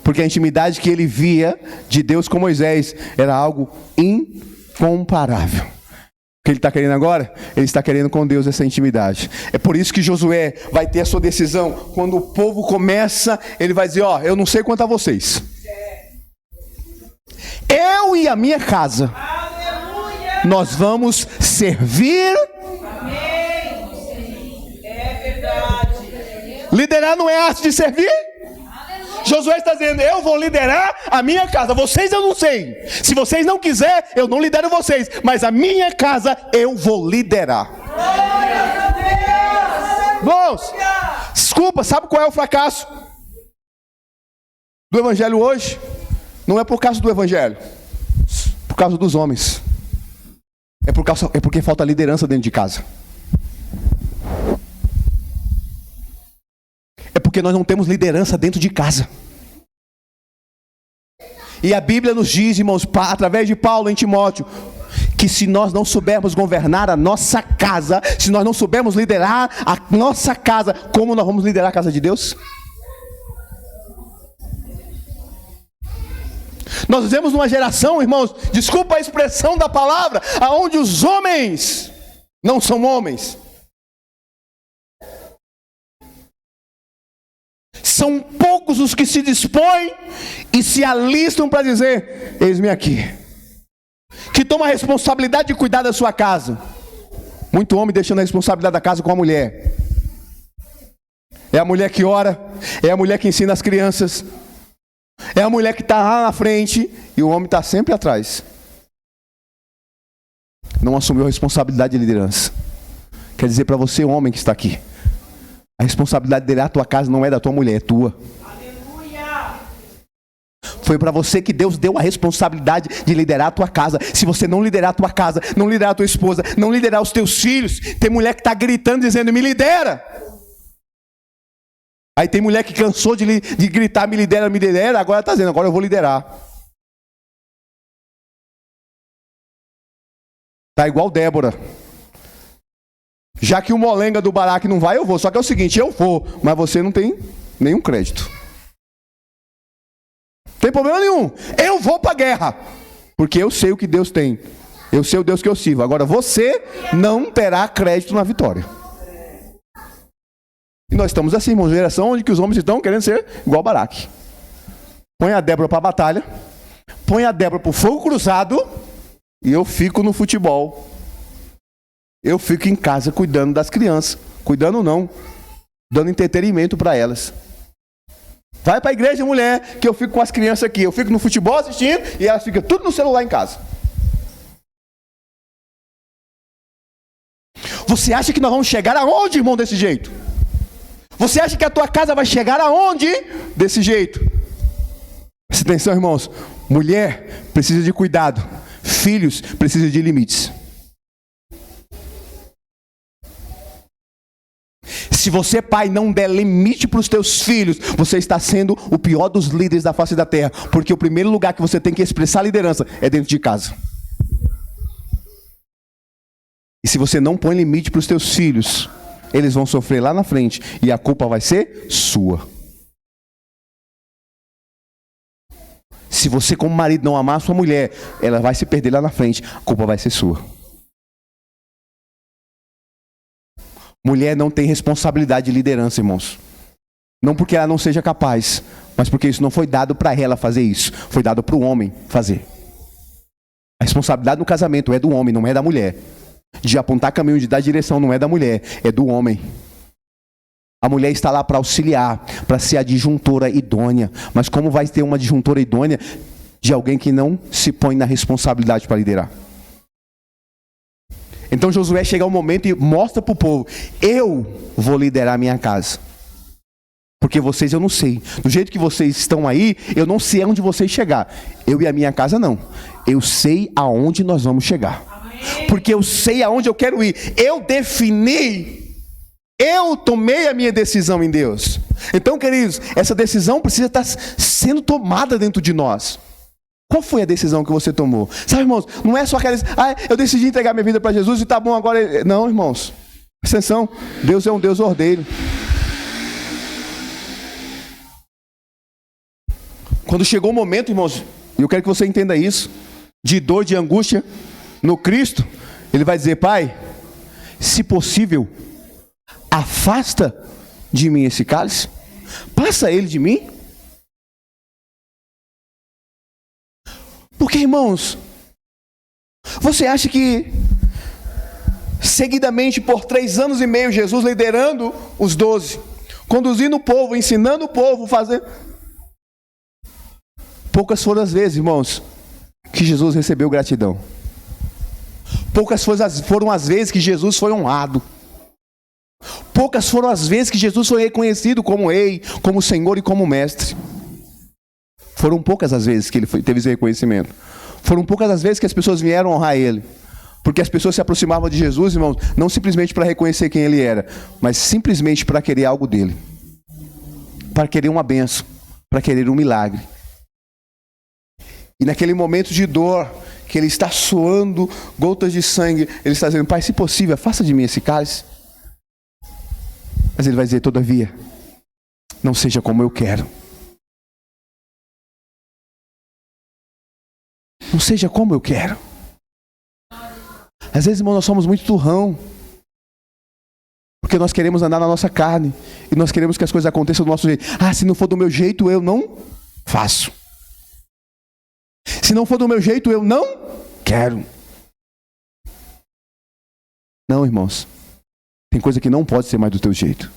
Porque a intimidade que ele via de Deus com Moisés era algo incomparável. O que ele está querendo agora? Ele está querendo com Deus essa intimidade. É por isso que Josué vai ter a sua decisão. Quando o povo começa, ele vai dizer, ó, eu não sei quanto a vocês. Eu e a minha casa, Aleluia. nós vamos servir. Amém. É verdade. Liderar não é arte de servir? Josué está dizendo, eu vou liderar a minha casa. Vocês eu não sei. Se vocês não quiserem, eu não lidero vocês. Mas a minha casa eu vou liderar. Glória a Deus. Bons, desculpa, sabe qual é o fracasso do evangelho hoje? Não é por causa do evangelho, causa dos homens. É porque falta liderança dentro de casa. É porque nós não temos liderança dentro de casa. E a Bíblia nos diz, irmãos, através de Paulo em Timóteo, que se nós não soubermos governar a nossa casa, se nós não soubermos liderar a nossa casa, como nós vamos liderar a casa de Deus? Nós vivemos numa geração, irmãos, desculpa a expressão da palavra, aonde os homens não são homens. São poucos os que se dispõem e se alistam para dizer: eis-me aqui. Que toma a responsabilidade de cuidar da sua casa. Muito homem deixando a responsabilidade da casa com a mulher. É a mulher que ora, é a mulher que ensina as crianças, é a mulher que está lá na frente e o homem está sempre atrás. Não assumiu a responsabilidade de liderança. Quer dizer para você, homem que está aqui, a responsabilidade de liderar a tua casa não é da tua mulher, é tua. Aleluia! Foi para você que Deus deu a responsabilidade de liderar a tua casa. Se você não liderar a tua casa, não liderar a tua esposa, não liderar os teus filhos, tem mulher que está gritando dizendo: me lidera. Aí tem mulher que cansou de gritar: me lidera, agora está dizendo: agora eu vou liderar. Está igual Débora. Já que o molenga do Baraque não vai, eu vou. Só que é o seguinte: eu vou, mas você não tem nenhum crédito. Não tem problema nenhum. Eu vou para a guerra, porque eu sei o que Deus tem. Eu sei o Deus que eu sirvo. Agora você não terá crédito na vitória. E nós estamos assim, irmãos, geração onde que os homens estão querendo ser igual Baraque. Põe a Débora para a batalha, põe a Débora para o fogo cruzado, e eu fico no futebol. Eu fico em casa cuidando das crianças. Cuidando não, dando entretenimento para elas. Vai para a igreja, mulher, que eu fico com as crianças aqui. Eu fico no futebol assistindo e elas ficam tudo no celular em casa. Você acha que nós vamos chegar aonde, irmão, desse jeito? Você acha que a tua casa vai chegar aonde desse jeito? Presta atenção, irmãos. Mulher precisa de cuidado. Filhos precisam de limites. Se você, pai, não der limite para os teus filhos, você está sendo o pior dos líderes da face da terra. Porque o primeiro lugar que você tem que expressar liderança é dentro de casa. E se você não põe limite para os teus filhos, eles vão sofrer lá na frente e a culpa vai ser sua. Se você, como marido, não amar a sua mulher, ela vai se perder lá na frente, a culpa vai ser sua. Mulher não tem responsabilidade de liderança, irmãos. Não porque ela não seja capaz, mas porque isso não foi dado para ela fazer isso. Foi dado para o homem fazer. A responsabilidade no casamento é do homem, não é da mulher. De apontar caminho, de dar direção, não é da mulher, é do homem. A mulher está lá para auxiliar, para ser a disjuntora idônea. Mas como vai ter uma disjuntora idônea de alguém que não se põe na responsabilidade para liderar? Então Josué chega ao momento e mostra para o povo: eu vou liderar a minha casa. Porque vocês eu não sei. Do jeito que vocês estão aí, eu não sei aonde vocês chegar. Eu e a minha casa não. Eu sei aonde nós vamos chegar. Porque eu sei aonde eu quero ir. Eu defini. Eu tomei a minha decisão em Deus. Então, queridos, essa decisão precisa estar sendo tomada dentro de nós. Qual foi a decisão que você tomou? Sabe, irmãos, não é só aquela... eu decidi entregar minha vida para Jesus e tá bom agora... Não, irmãos. Presta atenção. Deus é um Deus ordeiro. Quando chegou o momento, irmãos, e eu quero que você entenda isso, de dor, de angústia, no Cristo, Ele vai dizer: Pai, se possível, afasta de mim esse cálice. Passa ele de mim. Porque, irmãos, você acha que seguidamente por 3 anos e meio, Jesus liderando os 12, conduzindo o povo, ensinando o povo, fazendo... Poucas foram as vezes, irmãos, que Jesus recebeu gratidão. Poucas foram as vezes que Jesus foi honrado. Poucas foram as vezes que Jesus foi reconhecido como rei, como Senhor e como mestre. Foram poucas as vezes que ele teve esse reconhecimento. Foram poucas as vezes que as pessoas vieram honrar ele. Porque as pessoas se aproximavam de Jesus, irmãos, não simplesmente para reconhecer quem ele era, mas simplesmente para querer algo dele. Para querer uma bênção, para querer um milagre. E naquele momento de dor, que ele está suando gotas de sangue, ele está dizendo: Pai, se possível, afasta de mim esse cálice. Mas ele vai dizer: todavia, não seja como eu quero. Não seja como eu quero. Às vezes, irmão, nós somos muito turrão. Porque nós queremos andar na nossa carne. E nós queremos que as coisas aconteçam do nosso jeito. Ah, se não for do meu jeito, eu não faço. Se não for do meu jeito, eu não quero. Não, irmãos. Tem coisa que não pode ser mais do teu jeito.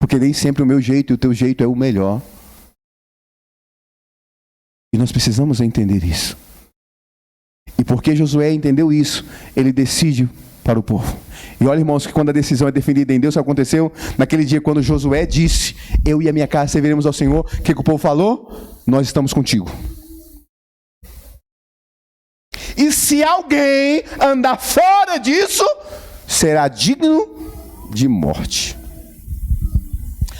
Porque nem sempre o meu jeito e o teu jeito é o melhor. E nós precisamos entender isso. E porque Josué entendeu isso, ele decide para o povo. E olha, irmãos, que quando a decisão é definida em Deus, o que aconteceu? Naquele dia, quando Josué disse: eu e a minha casa serviremos ao Senhor, o que o povo falou? Nós estamos contigo. E se alguém andar fora disso, será digno de morte.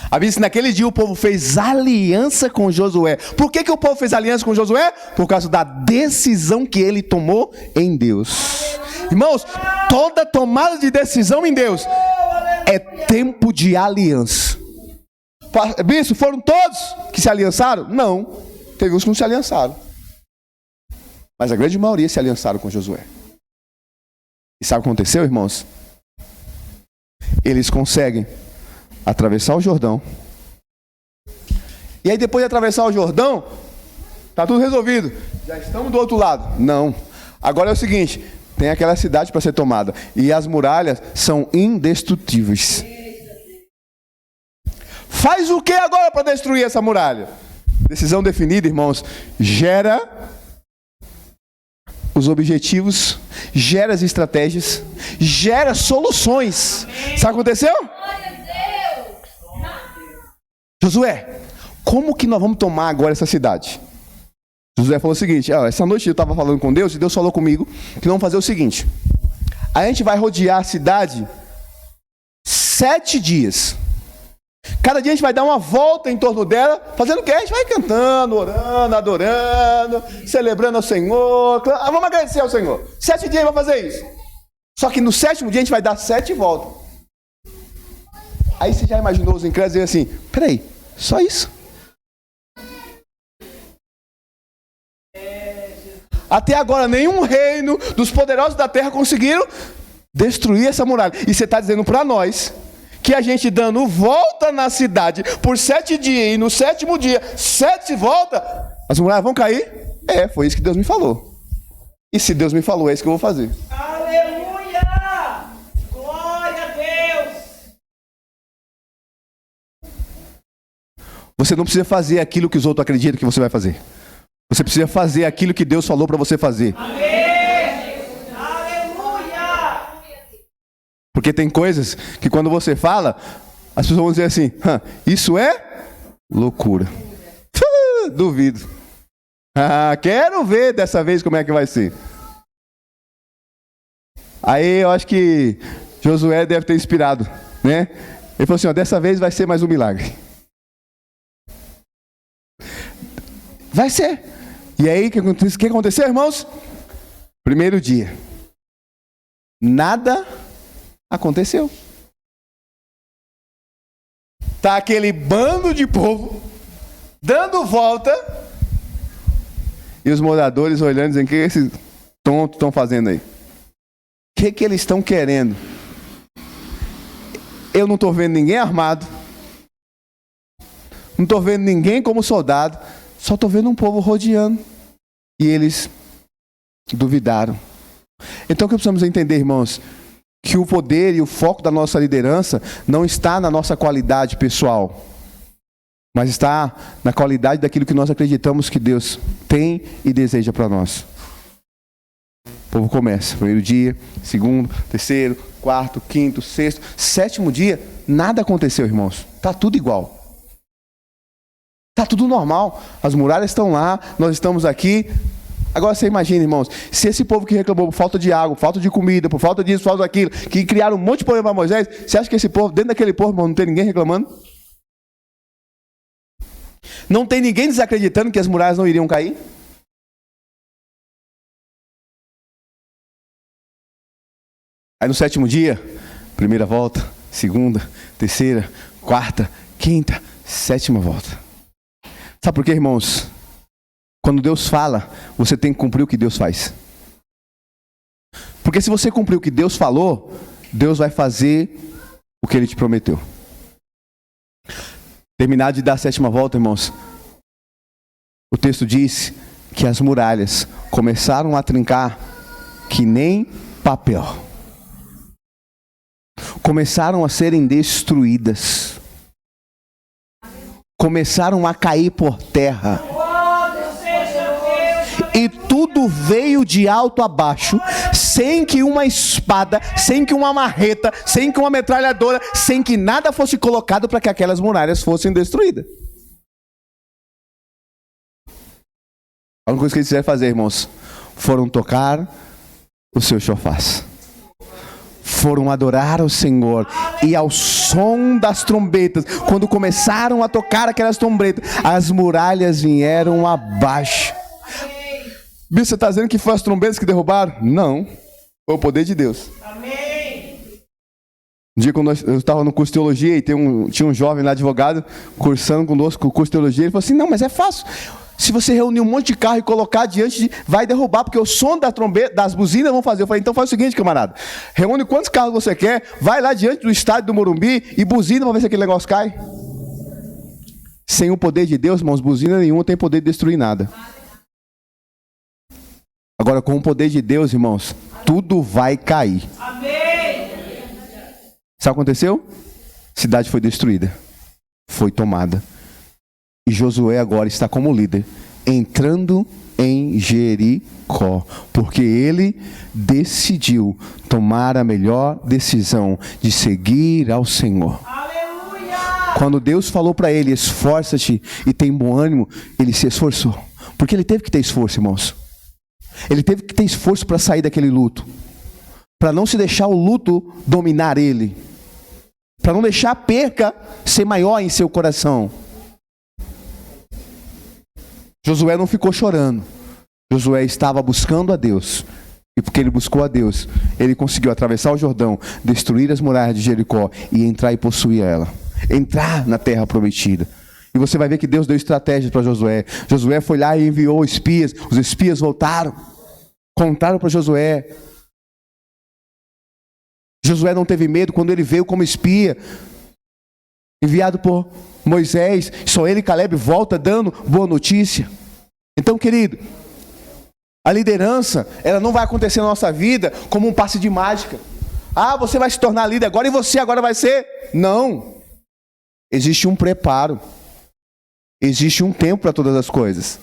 A Bíblia diz que naquele dia o povo fez aliança com Josué. Por que o povo fez aliança com Josué? Por causa da decisão que ele tomou em Deus. Irmãos, toda tomada de decisão em Deus é tempo de aliança. Bispo, foram todos que se aliançaram? Não, teve uns que não se aliançaram. Mas a grande maioria se aliançaram com Josué. E sabe o que aconteceu, irmãos? Eles conseguem atravessar o Jordão. E aí depois de atravessar o Jordão, está tudo resolvido. Já estamos do outro lado. Não. Agora é o seguinte, tem aquela cidade para ser tomada. E as muralhas são indestrutíveis. Faz o que agora para destruir essa muralha? Decisão definida, irmãos, gera os objetivos, gera as estratégias, gera soluções. Sabe o que aconteceu? Josué, como que nós vamos tomar agora essa cidade? Josué falou o seguinte: essa noite eu estava falando com Deus e Deus falou comigo que vamos fazer o seguinte: a gente vai rodear a cidade 7 dias. Cada dia a gente vai dar uma volta em torno dela, fazendo o quê? A gente vai cantando, orando, adorando, celebrando ao Senhor. Vamos agradecer ao Senhor. 7 dias a gente vai fazer isso. Só que no 7º dia a gente vai dar 7 voltas. Aí você já imaginou os incrédulos dizer assim: peraí, só isso? Até agora nenhum reino dos poderosos da terra conseguiram destruir essa muralha. E você está dizendo para nós que a gente dando volta na cidade por 7 dias e no 7º dia 7 voltas, as muralhas vão cair? Foi isso que Deus me falou. E se Deus me falou, é isso que eu vou fazer. Aleluia! Glória a Deus! Você não precisa fazer aquilo que os outros acreditam que você vai fazer. Você precisa fazer aquilo que Deus falou para você fazer. Amém! Aleluia! Porque tem coisas que quando você fala, as pessoas vão dizer assim: isso é loucura. Duvido. Quero ver dessa vez como é que vai ser. Aí eu acho que Josué deve ter inspirado, né? Ele falou assim: dessa vez vai ser mais um milagre. Vai ser. E aí, o que aconteceu, irmãos? Primeiro dia. Nada aconteceu. Tá aquele bando de povo dando volta e os moradores olhando e dizendo: o que esses tontos estão fazendo aí? O que eles estão querendo? Eu não estou vendo ninguém armado. Não estou vendo ninguém como soldado. Só estou vendo um povo rodeando. E eles duvidaram. Então o que precisamos entender, irmãos? Que o poder e o foco da nossa liderança não está na nossa qualidade pessoal, mas está na qualidade daquilo que nós acreditamos que Deus tem e deseja para nós. O povo começa, 1º dia, 2º, 3º, 4º, 5º, 6º, 7º dia, nada aconteceu, irmãos. Está tudo igual. Está tudo normal. As muralhas estão lá, nós estamos aqui. Agora você imagina, irmãos, se esse povo que reclamou por falta de água, por falta de comida, por falta disso, por falta daquilo, que criaram um monte de problema para Moisés, você acha que esse povo, dentro daquele povo, irmão, não tem ninguém reclamando? Não tem ninguém desacreditando que as muralhas não iriam cair? Aí no 7º dia, primeira volta, segunda, terceira, quarta, quinta, 7ª volta. Sabe por quê, irmãos? Quando Deus fala, você tem que cumprir o que Deus faz. Porque se você cumprir o que Deus falou, Deus vai fazer o que Ele te prometeu. Terminado de dar a 7ª volta, irmãos, o texto diz que as muralhas começaram a trincar que nem papel. Começaram a serem destruídas. Começaram a cair por terra. E tudo veio de alto a baixo, sem que uma espada, sem que uma marreta, sem que uma metralhadora, sem que nada fosse colocado para que aquelas muralhas fossem destruídas. A única coisa que eles quiseram fazer, irmãos, foram tocar os seus chofás. Foram adorar o Senhor. E ao som das trombetas, quando começaram a tocar aquelas trombetas, as muralhas vieram abaixo. Bispo, você está dizendo que foi as trombetas que derrubaram? Não, foi o poder de Deus. Amém. Um dia quando eu estava no curso de teologia e tinha um jovem lá, advogado, cursando conosco o curso de teologia, ele falou assim, não, mas é fácil. Se você reunir um monte de carro e colocar diante, vai derrubar, porque o som da trombeta, das buzinas vão fazer. Eu falei, então faz o seguinte, camarada, reúne quantos carros você quer, vai lá diante do estádio do Morumbi e buzina para ver se aquele negócio cai. Sem o poder de Deus, irmãos, buzina nenhuma tem poder de destruir nada. Agora, com o poder de Deus, irmãos, tudo vai cair. Amém. Sabe o que aconteceu? A cidade foi destruída. Foi tomada. E Josué agora está como líder, entrando em Jericó. Porque ele decidiu tomar a melhor decisão de seguir ao Senhor. Aleluia. Quando Deus falou para ele, esforça-te e tem bom ânimo, ele se esforçou. Porque ele teve que ter esforço, irmãos. Ele teve que ter esforço para sair daquele luto. Para não se deixar o luto dominar ele. Para não deixar a perca ser maior em seu coração. Josué não ficou chorando. Josué estava buscando a Deus. E porque ele buscou a Deus, ele conseguiu atravessar o Jordão, destruir as muralhas de Jericó e entrar e possuir ela. Entrar na terra prometida. E você vai ver que Deus deu estratégia para Josué. Josué foi lá e enviou espias. Os espias voltaram. Contaram para Josué. Josué não teve medo quando ele veio como espia. Enviado por Moisés. Só ele e Caleb volta dando boa notícia. Então, querido, a liderança, ela não vai acontecer na nossa vida como um passe de mágica. Ah, você vai se tornar líder agora e você agora vai ser... Não. Existe um preparo. Existe um tempo para todas as coisas.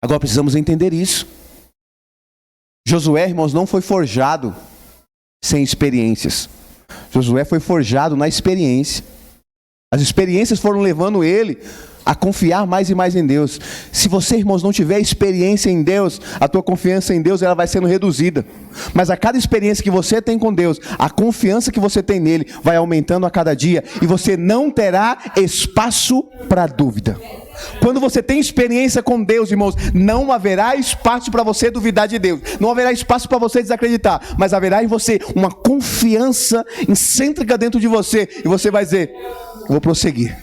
Agora precisamos entender isso. Josué, irmãos, não foi forjado sem experiências. Josué foi forjado na experiência. As experiências foram levando ele a confiar mais e mais em Deus. Se você, irmãos, não tiver experiência em Deus, a tua confiança em Deus ela vai sendo reduzida. Mas a cada experiência que você tem com Deus, a confiança que você tem nele vai aumentando a cada dia e você não terá espaço para dúvida. Quando você tem experiência com Deus, irmãos, não haverá espaço para você duvidar de Deus. Não haverá espaço para você desacreditar. Mas haverá em você uma confiança incêntrica dentro de você. E você vai dizer, vou prosseguir.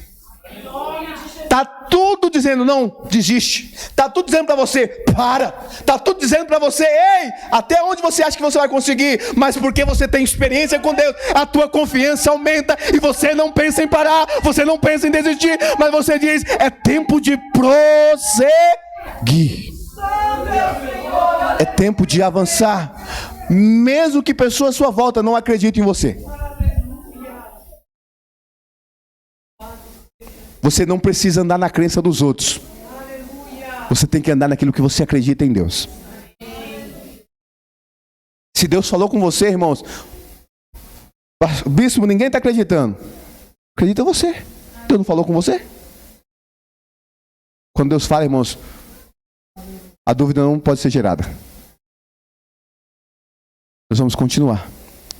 Está tudo dizendo, não, desiste. Está tudo dizendo para você, para. Está tudo dizendo para você, ei, até onde você acha que você vai conseguir? Mas porque você tem experiência com Deus, a tua confiança aumenta e você não pensa em parar, você não pensa em desistir, mas você diz, é tempo de prosseguir. É tempo de avançar. Mesmo que pessoas à sua volta não acreditem em você. Você não precisa andar na crença dos outros. Você tem que andar naquilo que você acredita em Deus. Se Deus falou com você, irmãos, bispo, ninguém está acreditando. Acredita você. Deus não falou com você? Quando Deus fala, irmãos, a dúvida não pode ser gerada. Nós vamos continuar.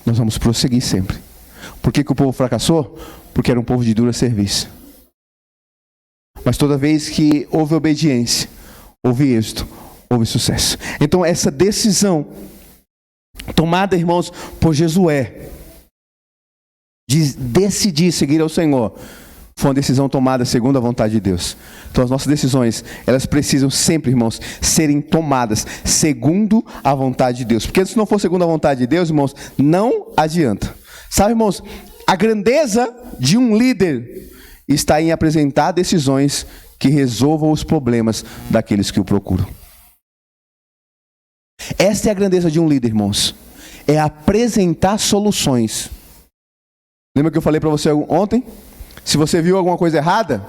Nós vamos prosseguir sempre. Por que o povo fracassou? Porque era um povo de dura serviço. Mas toda vez que houve obediência, houve êxito, houve sucesso. Então essa decisão tomada, irmãos, por Josué, de decidir seguir ao Senhor, foi uma decisão tomada segundo a vontade de Deus. Então as nossas decisões, elas precisam sempre, irmãos, serem tomadas segundo a vontade de Deus. Porque se não for segundo a vontade de Deus, irmãos, não adianta. Sabe, irmãos, a grandeza de um líder está em apresentar decisões que resolvam os problemas daqueles que o procuram. Esta é a grandeza de um líder, irmãos. É apresentar soluções. Lembra que eu falei para você ontem? Se você viu alguma coisa errada,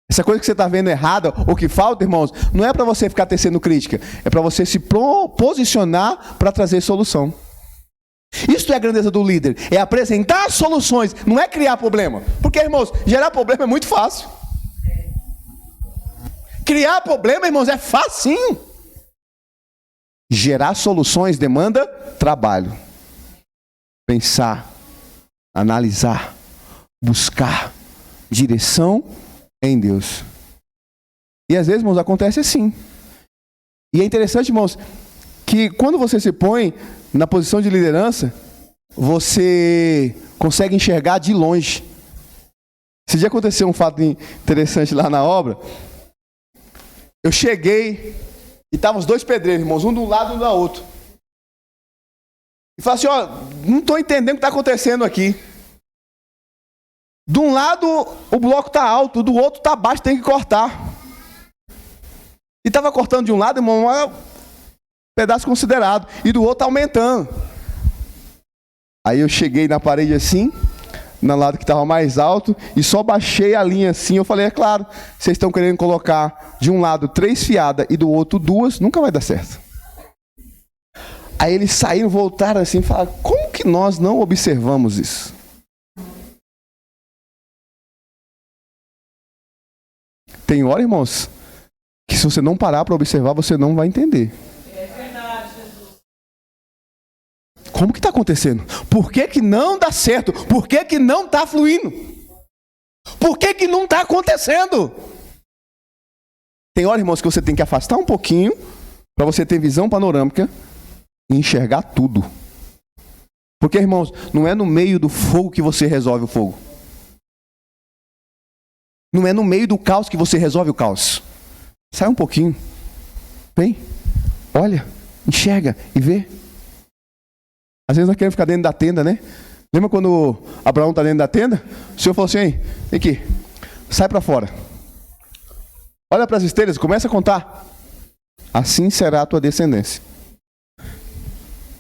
essa coisa que você está vendo errada ou que falta, irmãos, não é para você ficar tecendo crítica. É para você se posicionar para trazer solução. Isso é a grandeza do líder. É apresentar soluções, não é criar problema. Porque, irmãos, gerar problema é muito fácil. Criar problema, irmãos, é facinho. Gerar soluções demanda trabalho. Pensar, analisar, buscar direção em Deus. E às vezes, irmãos, acontece assim. E é interessante, irmãos, que quando você se põe na posição de liderança, você consegue enxergar de longe. Esse dia aconteceu um fato interessante lá na obra. Eu cheguei e estavam os dois pedreiros, irmãos, um de um lado e um do outro. E falei assim, ó, não estou entendendo o que está acontecendo aqui. De um lado o bloco está alto, do outro está baixo, tem que cortar. E estava cortando de um lado, irmão, um pedaço considerado, e do outro aumentando. Aí eu cheguei na parede assim, no lado que estava mais alto, e só baixei a linha assim. Eu falei, é claro, vocês estão querendo colocar de um lado 3 fiadas e do outro 2, nunca vai dar certo. Aí eles saíram, voltaram assim e falaram, como que nós não observamos isso? Tem hora, irmãos, que se você não parar para observar, você não vai entender. É verdade, Jesus. Como que está acontecendo? Por que que não dá certo? Por que que não está fluindo? Por que que não está acontecendo? Tem hora, irmãos, que você tem que afastar um pouquinho para você ter visão panorâmica e enxergar tudo. Porque, irmãos, não é no meio do fogo que você resolve o fogo. Não é no meio do caos que você resolve o caos. Sai um pouquinho. Vem. Olha. Enxerga e vê. Às vezes nós queremos ficar dentro da tenda, né? Lembra quando Abraão está dentro da tenda? O Senhor falou assim, vem aqui. Sai para fora. Olha para as estrelas, começa a contar. Assim será a tua descendência.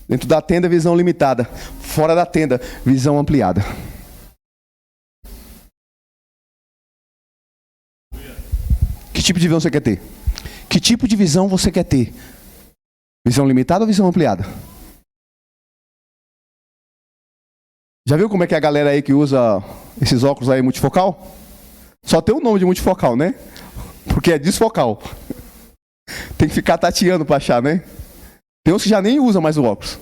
Dentro da tenda, visão limitada. Fora da tenda, visão ampliada. Que tipo de visão você quer ter? Que tipo de visão você quer ter? Visão limitada ou visão ampliada? Já viu como é que é a galera aí que usa esses óculos aí multifocal? Só tem o nome de multifocal, né? Porque é desfocal. Tem que ficar tateando para achar, né? Tem uns que já nem usam mais o óculos.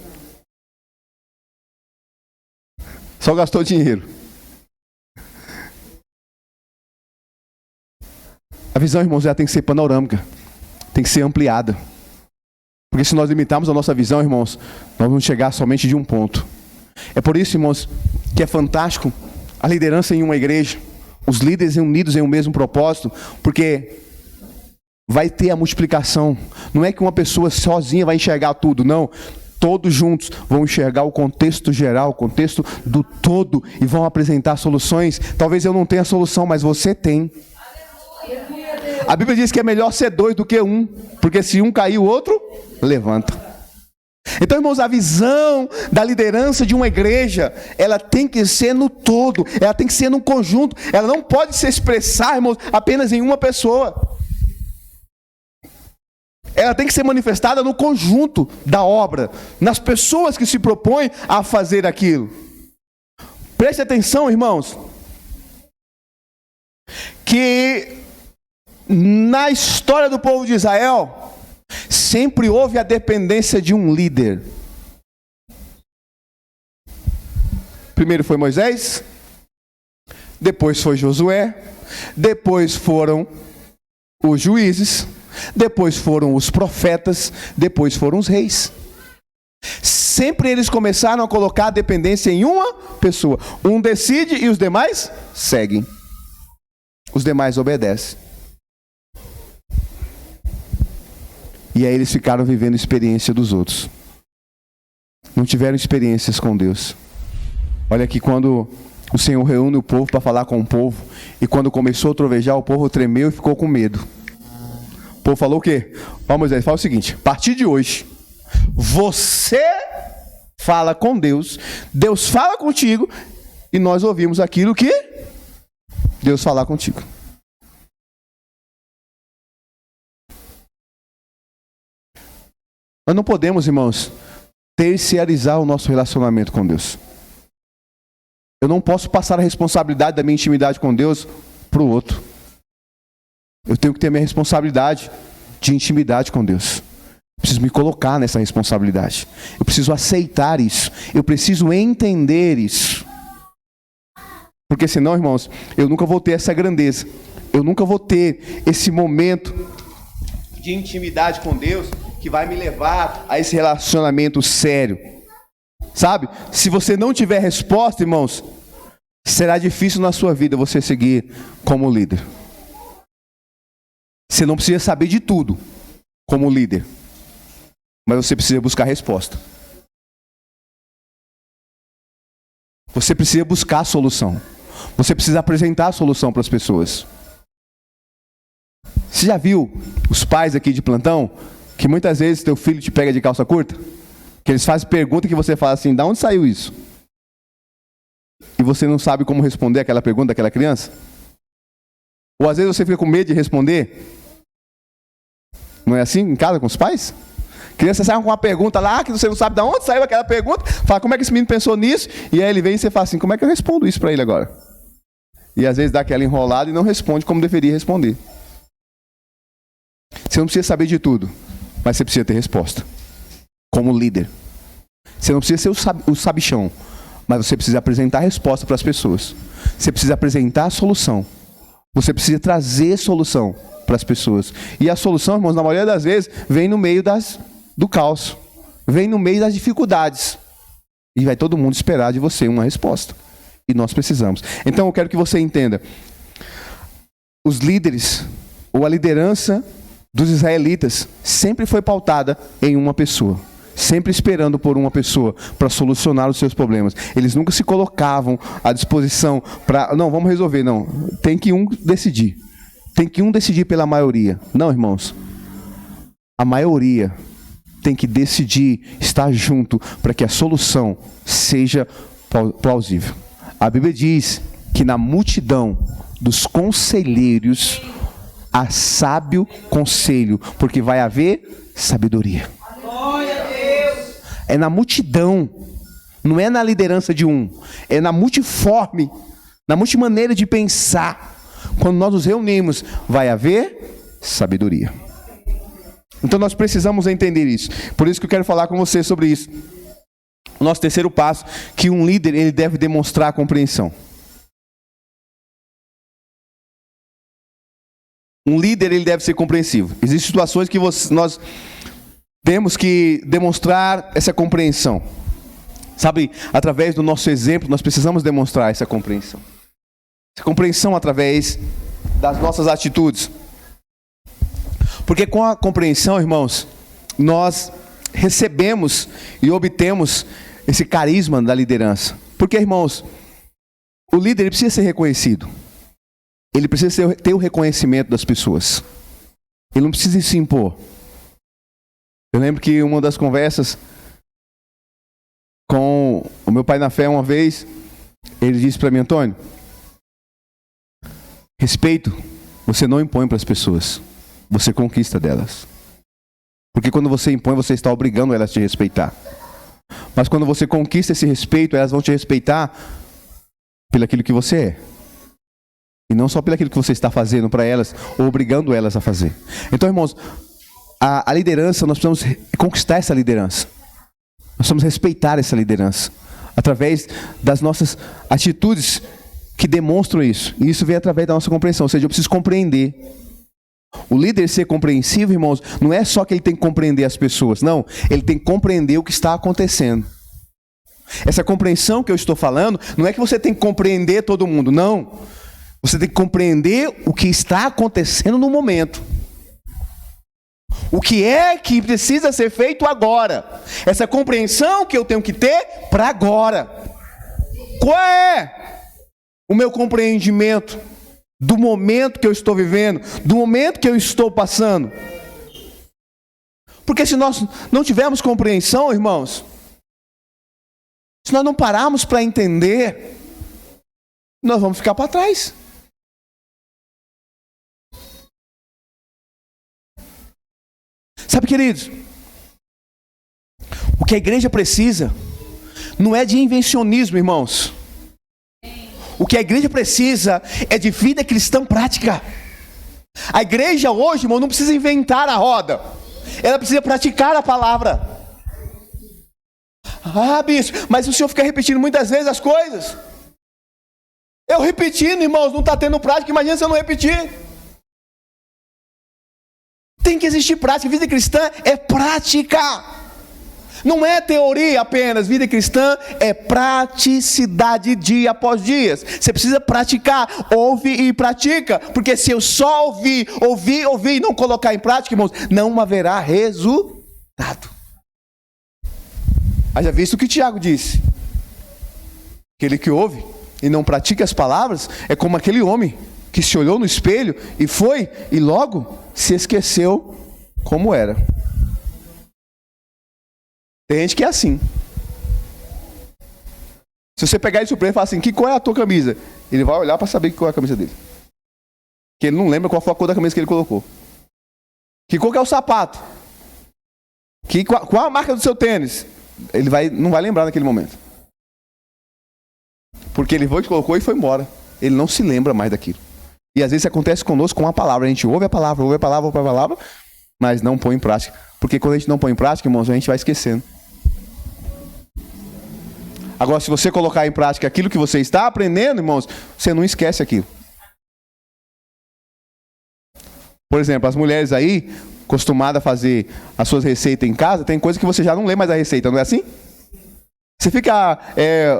Só gastou dinheiro. A visão, irmãos, ela tem que ser panorâmica. Tem que ser ampliada. Porque se nós limitarmos a nossa visão, irmãos, nós vamos chegar somente de um ponto. É por isso, irmãos, que é fantástico a liderança em uma igreja. Os líderes unidos em um mesmo propósito. Porque vai ter a multiplicação. Não é que uma pessoa sozinha vai enxergar tudo, não. Todos juntos vão enxergar o contexto geral, o contexto do todo, e vão apresentar soluções. Talvez eu não tenha solução, mas você tem. A Bíblia diz que é melhor ser 2 do que 1, porque se um cair, o outro levanta. Então, irmãos, a visão da liderança de uma igreja, ela tem que ser no todo, ela tem que ser no conjunto, ela não pode se expressar, irmãos, apenas em uma pessoa. Ela tem que ser manifestada no conjunto da obra, nas pessoas que se propõem a fazer aquilo. Preste atenção, irmãos. que na história do povo de Israel, sempre houve a dependência de um líder. Primeiro foi Moisés, depois foi Josué, depois foram os juízes, depois foram os profetas, depois foram os reis. Sempre eles começaram a colocar a dependência em uma pessoa. Um decide e os demais seguem. Os demais obedecem. E aí eles ficaram vivendo a experiência dos outros. Não tiveram experiências com Deus. Olha aqui, quando o Senhor reúne o povo para falar com o povo, e quando começou a trovejar, o povo tremeu e ficou com medo. O povo falou o quê? Ó, Moisés, fala o seguinte: a partir de hoje, você fala com Deus, Deus fala contigo, e nós ouvimos aquilo que Deus falar contigo. Nós não podemos, irmãos, terciarizar o nosso relacionamento com Deus. Eu não posso passar a responsabilidade da minha intimidade com Deus para o outro. Eu tenho que ter a minha responsabilidade de intimidade com Deus. Eu preciso me colocar nessa responsabilidade. Eu preciso aceitar isso. Eu preciso entender isso. Porque senão, irmãos, eu nunca vou ter essa grandeza. Eu nunca vou ter esse momento de intimidade com Deus que vai me levar a esse relacionamento sério. Sabe? Se você não tiver resposta, irmãos, será difícil na sua vida você seguir como líder. Você não precisa saber de tudo como líder, mas você precisa buscar resposta. Você precisa buscar a solução. Você precisa apresentar a solução para as pessoas. Você já viu os pais aqui de plantão, que muitas vezes teu filho te pega de calça curta? Que eles fazem pergunta que você fala assim: de onde saiu isso? E você não sabe como responder aquela pergunta daquela criança? Ou às vezes você fica com medo de responder. Não é assim em casa com os pais? Criança sai com uma pergunta lá, que você não sabe de onde saiu aquela pergunta. Fala, como é que esse menino pensou nisso? E aí ele vem e você fala assim: como é que eu respondo isso para ele agora? E às vezes dá aquela enrolada e não responde como deveria responder. Você não precisa saber de tudo, mas você precisa ter resposta. Como líder. Você não precisa ser o sabichão, mas você precisa apresentar a resposta para as pessoas. Você precisa apresentar a solução. Você precisa trazer solução para as pessoas. E a solução, irmãos, na maioria das vezes, vem no meio do caos. Vem no meio das dificuldades. E vai todo mundo esperar de você uma resposta. E nós precisamos. Então eu quero que você entenda. Os líderes, ou a liderança dos israelitas, sempre foi pautada em uma pessoa. Sempre esperando por uma pessoa para solucionar os seus problemas. Eles nunca se colocavam à disposição para... Não, vamos resolver, não. Tem que um decidir. Tem que um decidir pela maioria. Não, irmãos. A maioria tem que decidir estar junto para que a solução seja plausível. A Bíblia diz que na multidão dos conselheiros há sábio conselho, porque vai haver sabedoria. É na multidão, não é na liderança de um, é na multiforme, na multimaneira de pensar. Quando nós nos reunimos, vai haver sabedoria. Então nós precisamos entender isso. Por isso que eu quero falar com você sobre isso. O nosso terceiro passo, que um líder ele deve demonstrar compreensão. Um líder ele deve ser compreensivo. Existem situações que nós temos que demonstrar essa compreensão. Sabe, através do nosso exemplo, nós precisamos demonstrar essa compreensão. Essa compreensão através das nossas atitudes. Porque com a compreensão, irmãos, nós recebemos e obtemos esse carisma da liderança. Porque, irmãos, o líder ele precisa ser reconhecido. Ele precisa ter o reconhecimento das pessoas. Ele não precisa se impor. Eu lembro que uma das conversas com o meu pai na fé uma vez, ele disse para mim: Antônio, respeito você não impõe para as pessoas, você conquista delas. Porque quando você impõe, você está obrigando elas a te respeitar. Mas quando você conquista esse respeito, elas vão te respeitar pelo aquilo que você é. E não só pelo aquilo que você está fazendo para elas, ou obrigando elas a fazer. Então, irmãos, a liderança, nós precisamos conquistar essa liderança. Nós precisamos respeitar essa liderança. Através das nossas atitudes que demonstram isso. E isso vem através da nossa compreensão. Ou seja, eu preciso compreender. O líder ser compreensivo, irmãos, não é só que ele tem que compreender as pessoas. Não, ele tem que compreender o que está acontecendo. Essa compreensão que eu estou falando, não é que você tem que compreender todo mundo. Não. Você tem que compreender o que está acontecendo no momento. O que é que precisa ser feito agora? Essa compreensão que eu tenho que ter para agora. Qual é o meu compreendimento do momento que eu estou vivendo, do momento que eu estou passando? Porque se nós não tivermos compreensão, irmãos, se nós não pararmos para entender, nós vamos ficar para trás. Sabe, queridos, o que a igreja precisa não é de invencionismo, irmãos. O que a igreja precisa é de vida cristã prática. A igreja hoje, irmão, não precisa inventar a roda. Ela precisa praticar a palavra. Ah, bispo, mas o senhor fica repetindo muitas vezes as coisas. Eu repetindo, irmãos, não está tendo prática. Imagina se eu não repetir. Tem que existir prática. Vida cristã é prática. Não é teoria apenas. Vida cristã é praticidade dia após dia. Você precisa praticar. Ouve e pratica. Porque se eu só ouvir e não colocar em prática, irmãos, não haverá resultado. Haja visto o que Tiago disse. Aquele que ouve e não pratica as palavras é como aquele homem que se olhou no espelho e foi e logo se esqueceu como era. Tem gente que é assim. Se você pegar ele surpresa e falar assim, que cor é a tua camisa? Ele vai olhar para saber que cor é a camisa dele. Que ele não lembra qual foi a cor da camisa que ele colocou. Que cor que é o sapato? Qual a marca do seu tênis? Ele não vai lembrar naquele momento. Porque ele foi, colocou e foi embora. Ele não se lembra mais daquilo. E às vezes acontece conosco com a palavra. A gente ouve a palavra, mas não põe em prática. Porque quando a gente não põe em prática, irmãos, a gente vai esquecendo. Agora, se você colocar em prática aquilo que você está aprendendo, irmãos, você não esquece aquilo. Por exemplo, as mulheres aí, acostumadas a fazer as suas receitas em casa, tem coisa que você já não lê mais a receita, não é assim? Você fica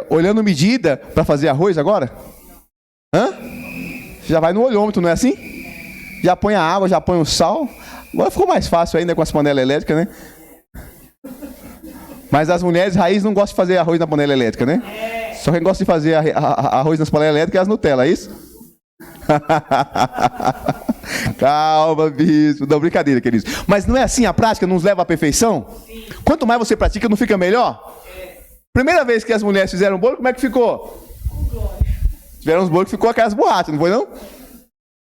olhando medida para fazer arroz agora? Hã? Já vai no olhômetro, não é assim? Já põe a água, já põe o sal. Agora ficou mais fácil ainda com as panelas elétricas, né? Mas as mulheres raiz não gostam de fazer arroz na panela elétrica, né? Só quem gosta de fazer arroz nas panelas elétricas é as Nutella, é isso? Calma, bispo. Não, brincadeira, queridos. Mas não é assim, a prática nos leva à perfeição? Sim. Quanto mais você pratica, não fica melhor? Primeira vez que as mulheres fizeram bolo, como é que ficou? Tiveram uns bolos que ficou aquelas borrachas, não foi não?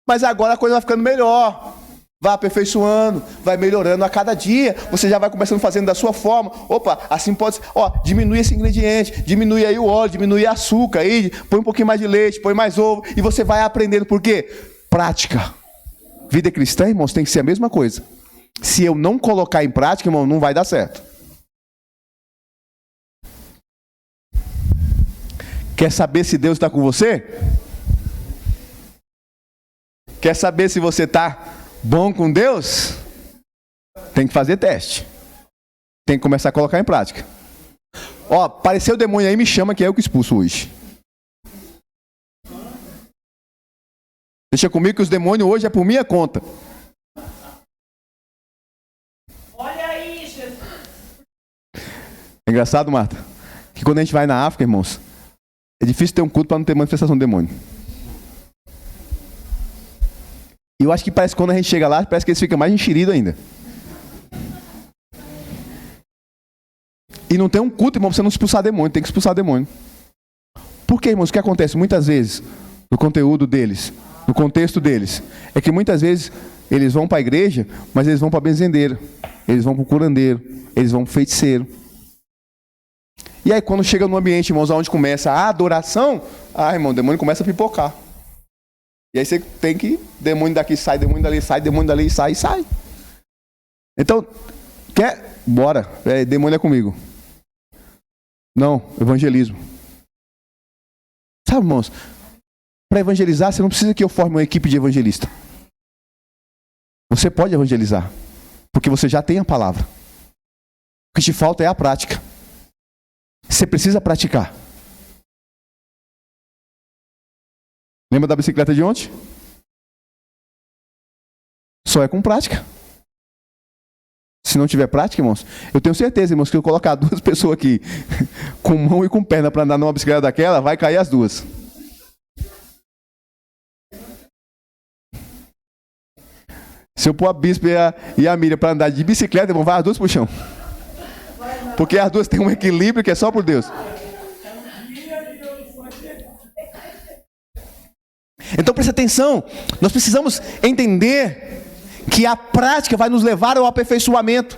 Mas agora a coisa vai ficando melhor. Vai aperfeiçoando, vai melhorando a cada dia. Você já vai começando fazendo da sua forma. Opa, assim pode ser. Ó, diminui esse ingrediente, diminui aí o óleo, diminui açúcar, aí, põe um pouquinho mais de leite, põe mais ovo. E você vai aprendendo. Por quê? Prática. Vida cristã, irmãos, tem que ser a mesma coisa. Se eu não colocar em prática, irmão, não vai dar certo. Quer saber se Deus está com você? Quer saber se você está bom com Deus? Tem que fazer teste. Tem que começar a colocar em prática. Ó, apareceu o demônio aí, me chama que é eu que expulso hoje. Deixa comigo que os demônios hoje é por minha conta. Olha aí, Jesus. É engraçado, Marta, que quando a gente vai na África, irmãos, é difícil ter um culto para não ter manifestação do demônio. E eu acho que parece que quando a gente chega lá, parece que eles ficam mais enxeridos ainda. E não tem um culto, irmão, para você não expulsar demônio. Tem que expulsar demônio. Por quê, irmãos? O que acontece muitas vezes no conteúdo deles, no contexto deles, é que muitas vezes eles vão para a igreja, mas eles vão para a benzendeira, eles vão para o curandeiro, eles vão para o feiticeiro. E aí quando chega no ambiente, irmãos, onde começa a adoração, irmão, o demônio começa a pipocar. E aí você tem que, demônio daqui sai, demônio dali sai, demônio dali sai e sai. Então, quer? Bora, demônio é comigo. Não, evangelismo. Sabe, irmãos, para evangelizar você não precisa que eu forme uma equipe de evangelista. Você pode evangelizar, porque você já tem a palavra. O que te falta é a prática. Você precisa praticar. Lembra da bicicleta de ontem? Só é com prática. Se não tiver prática, irmãos, eu tenho certeza, irmãos, que eu colocar duas pessoas aqui com mão e com perna para andar numa bicicleta daquela, vai cair as duas. Se eu pôr a Bispa e a Miriam para andar de bicicleta, vão vai as duas pro chão. Porque as duas têm um equilíbrio que é só por Deus. Então presta atenção, nós precisamos entender que a prática vai nos levar ao aperfeiçoamento.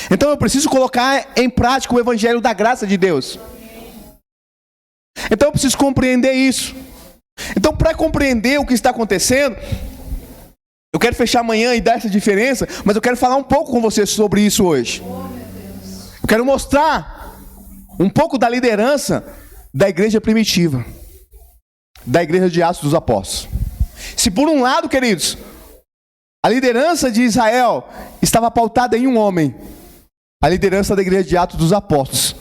Então eu preciso colocar em prática o evangelho da graça de Deus. Então eu preciso compreender isso. Então, para compreender o que está acontecendo, eu quero fechar amanhã e dar essa diferença, mas eu quero falar um pouco com você sobre isso hoje. Eu quero mostrar um pouco da liderança da igreja primitiva, da igreja de Atos dos Apóstolos. Se por um lado, queridos, a liderança de Israel estava pautada em um homem, a liderança da igreja de Atos dos Apóstolos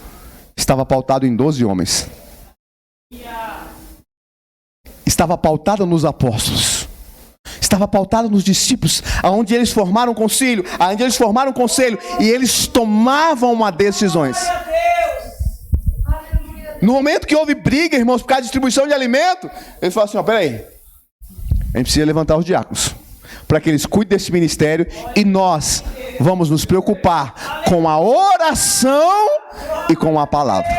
estava pautada em 12 homens. Estava pautada nos apóstolos. Estava pautada nos discípulos, aonde eles formaram um conselho, e eles tomavam uma decisões. No momento que houve briga, irmãos, por causa da distribuição de alimento, eles falaram assim, peraí, a gente precisa levantar os diáconos, para que eles cuidem desse ministério, e nós vamos nos preocupar com a oração e com a palavra.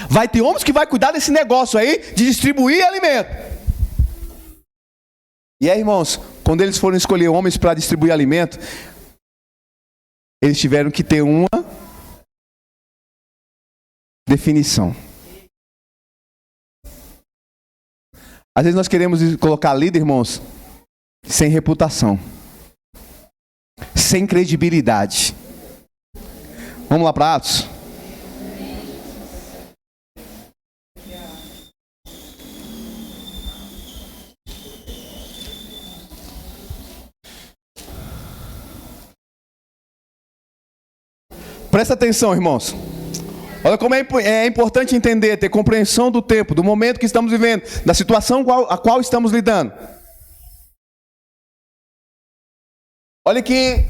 Vai ter homens que vai cuidar desse negócio aí, de distribuir alimento. E aí, irmãos, quando eles foram escolher homens para distribuir alimento, eles tiveram que ter uma definição. Às vezes nós queremos colocar líder, irmãos, sem reputação, sem credibilidade. Vamos lá para Atos? Presta atenção, irmãos. Olha como é importante entender, ter compreensão do tempo, do momento que estamos vivendo, da situação a qual estamos lidando. Olha que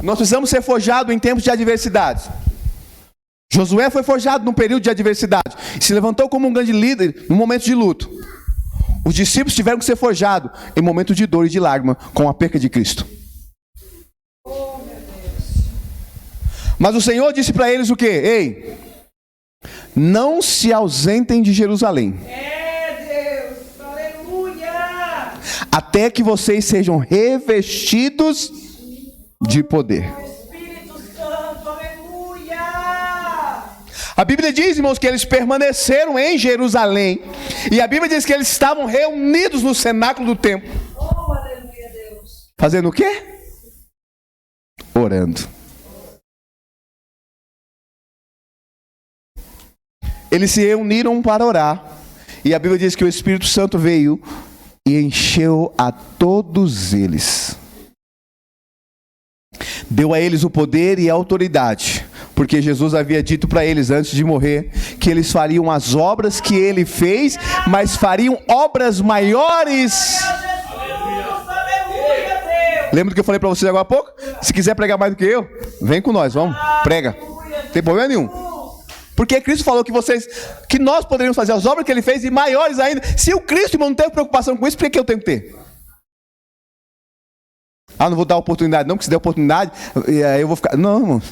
nós precisamos ser forjados em tempos de adversidade. Josué foi forjado num período de adversidade e se levantou como um grande líder num momento de luto. Os discípulos tiveram que ser forjados em momentos de dor e de lágrima com a perca de Cristo. Mas o Senhor disse para eles o quê? Ei, não se ausentem de Jerusalém. Deus, aleluia! Até que vocês sejam revestidos de poder. Espírito Santo, aleluia! A Bíblia diz, irmãos, que eles permaneceram em Jerusalém. E a Bíblia diz que eles estavam reunidos no cenáculo do templo. Oh, aleluia, Deus! Fazendo o quê? Orando. Eles se reuniram para orar. E a Bíblia diz que o Espírito Santo veio e encheu a todos eles. Deu a eles o poder e a autoridade. Porque Jesus havia dito para eles antes de morrer que eles fariam as obras que ele fez, mas fariam obras maiores. Lembra do que eu falei para vocês agora há pouco? Se quiser pregar mais do que eu, vem com nós, vamos, prega. Não tem problema nenhum. Porque Cristo falou que nós poderíamos fazer as obras que ele fez e maiores ainda. Se o Cristo, irmão, não teve preocupação com isso, por que eu tenho que ter? Ah, não vou dar oportunidade não, porque se der oportunidade, eu vou ficar... Não, irmão.